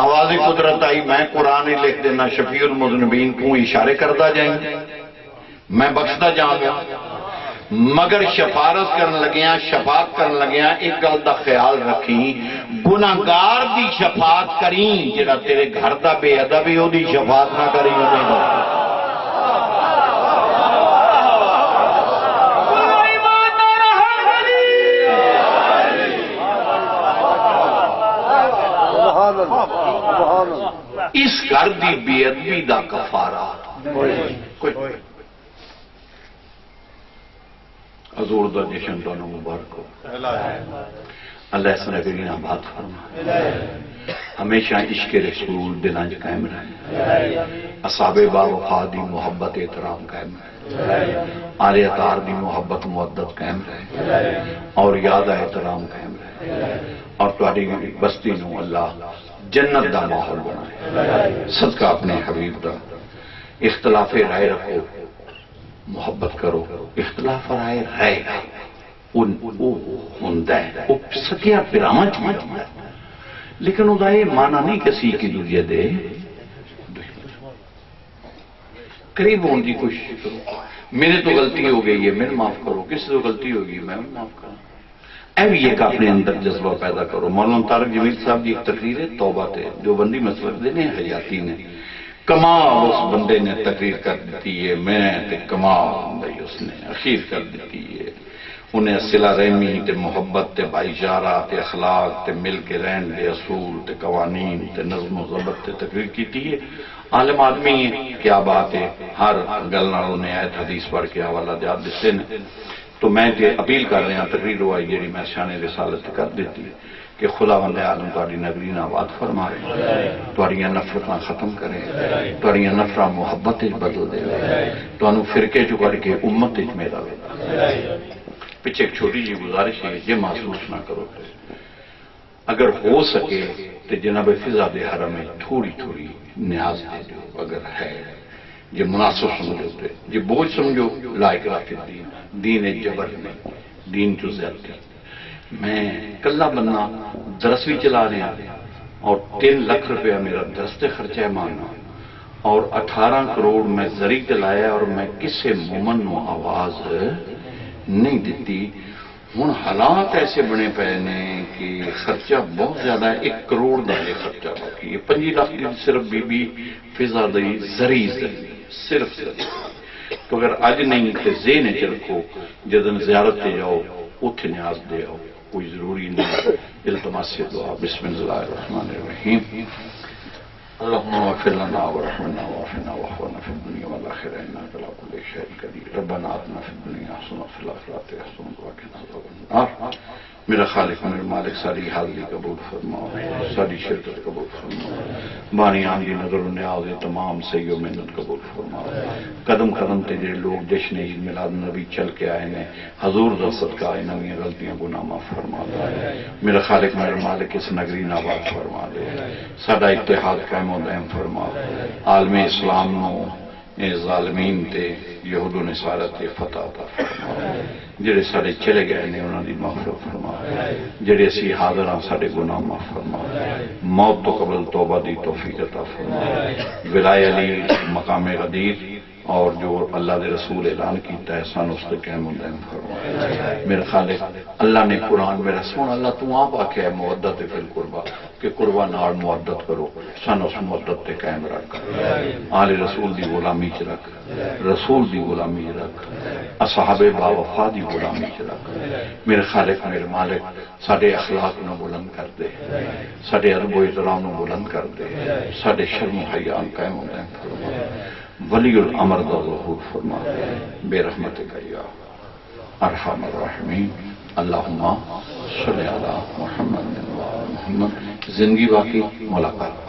Speaker 3: آواز قدرت آئی میں قرآن ہی لکھ دینا شفیع المذنبین کو اشارے کرتا جائیں میں بخشتا جاؤں گا. مگر شفارت کرن لگیاں شفاعت کرن لگیاں ایک گل دا خیال رکھیں گناہگار دی شفاعت کریں جڑا تیرے گھر دا بے ادب ہے او دی شفاعت نہ کریں. اس گھر دی بے ادبی دا کفارہ حضور دا جشن تو مبارک ہو. اللہ سے نبی بات فرما ہمیشہ عشق رسول دلان جو قائم رہے. اصحاب با وفا دی محبت احترام قائم رہے. آل اطہار دی محبت مودت قائم رہے اور یاد احترام قائم رہے. اور تہاڈی بستی نو اللہ جنت دا ماحول بنائے. صدقہ اپنے حبیب دا اختلاف رائے رکھو محبت کرو. اختلاف رائے رائے ہوندہ ہے وہ سکیا پیراما چاہتا ہے لیکن وہ یہ مانا نہیں کسی کی دوجہ دے قریب ہونے کی کوشش کرو. میرے تو غلطی ہو گئی ہے میرے معاف کرو. کس سے غلطی ہوگی میں معاف کروں. اے بھی ایک اپنے اندر جذبہ پیدا کرو. مولانا طارق جمیل صاحب کی ایک تقریر ہے توبہ تے جو بندی مسلک دے نے حیاتی نے کما اس بندے نے تقریر کر دیتی ہے میں تے کما بھائی اس نے اخیر کر دیتی ہے. انہیں صلہ رحمی تے محبت تے بھائی چارہ تے اخلاق تے مل کے رہن دے اصول تے قوانین تے نظم و ضبط تے تقریر کیتی ہے. عالم آدمی ہے کیا بات ہے ہر گل نالوں نے آیت حدیث پڑھ کے حوالہ جات دیتے ہیں. تو میں اپیل کر رہا تقریر ہوائی جیڑی میں شان رسالت کر دیتی کہ خدا بند عالم تاری نگری آباد فرمائے تاریاں نفرتاں ختم کرے تاریاں نفرہ محبت بدل دے تو فرقے چ کر کے امت میرا پیچھے ایک چھوٹی جی گزارش ہے یہ محسوس نہ کرو اگر ہو سکے تو جناب فضا دے حرم میں تھوڑی تھوڑی نیاز دے دو اگر ہے یہ مناسب سمجھو یہ بوجھ سمجھو لائق رکھے دین جبر میں دین جو زیادتی. میں کلا بننا درس بھی چلا رہا اور 3 لاکھ روپیہ میرا درس تے خرچہ ہے ماننا اور 18 کروڑ میں زری چلایا اور میں کسے مومن نو آواز نہیں دیتی. ہوں حالات ایسے بنے پے نے کہ خرچہ بہت زیادہ ہے. 1 کروڑ کا یہ خرچہ باقی ہے. 5 لاکھ کی صرف بی بی فضا دی زری صرف زری. تو اگر اج نہیں تو ذہن چ رکھو جدن زیارت تے جاؤ اتنے نیاز دے آؤ کوئی ضروری نہیں. التماس سے دعا بسم اللہ الرحمن الرحیم اللهم اغفر لنا وارحمنا وعافنا واعفنا في الدنيا الآخرة إنك على كل شيء قدير ربنا آتنا في الدنيا حسنة وفي الآخرة حسنة وقنا عذاب النار میرا خالق میرا مالک ساری حاضری قبول فرماؤ ساری شرکت قبول فرماؤ بانیان دی نظر و نیاز تمام سہی و محنت قبول فرماؤ قدم قدم تے جڑے لوگ جشن عید میلاد نبی چل کے آئے نے حضور دا صدقہ آئے نویاں غلطیاں گناہ معاف فرما دے میرا خالق میرا مالک اس نگری ناباد فرما دے ساڈا اتحاد قائم و دائم فرما عالم اسلام نو اے ظالمین تے یہود و نصارہ تے فتح عطا فرما جڑے سارے چلے گئے نے انہاں دی مغفرت فرما جڑے اسی حاضر ہاں سارے گناہ معاف فرما موت تو قبل توبہ دی توفیق عطا فرما ولایہ علی مقام غدیر اور جو اللہ دے رسول اعلان کیتا ہے سان اس تے قائم و دائم فرما میرے خالق اللہ نے قرآن میں رسول اللہ تو آپ آکے ہے مودت فی القربہ کہ قربہ نار مودت کرو سان اس مودت تے قائم رکھ آل رسول دی غلامی چ رکھ رسول دی غلامی رکھ اصحاب با وفا دی غلامی چ رکھ میرے خالق میرے مالک ساڈے اخلاق نو بلند کر دے ساڈے ادب و احترام نو بلند کر دے ساڈے شرم و حیا قائم و دائم فرما ولی الامر دا ظہور فرما بے رحمتک یا ارحم الراحمین اللہم صلی علی محمد و محمد زندگی باقی ملاقات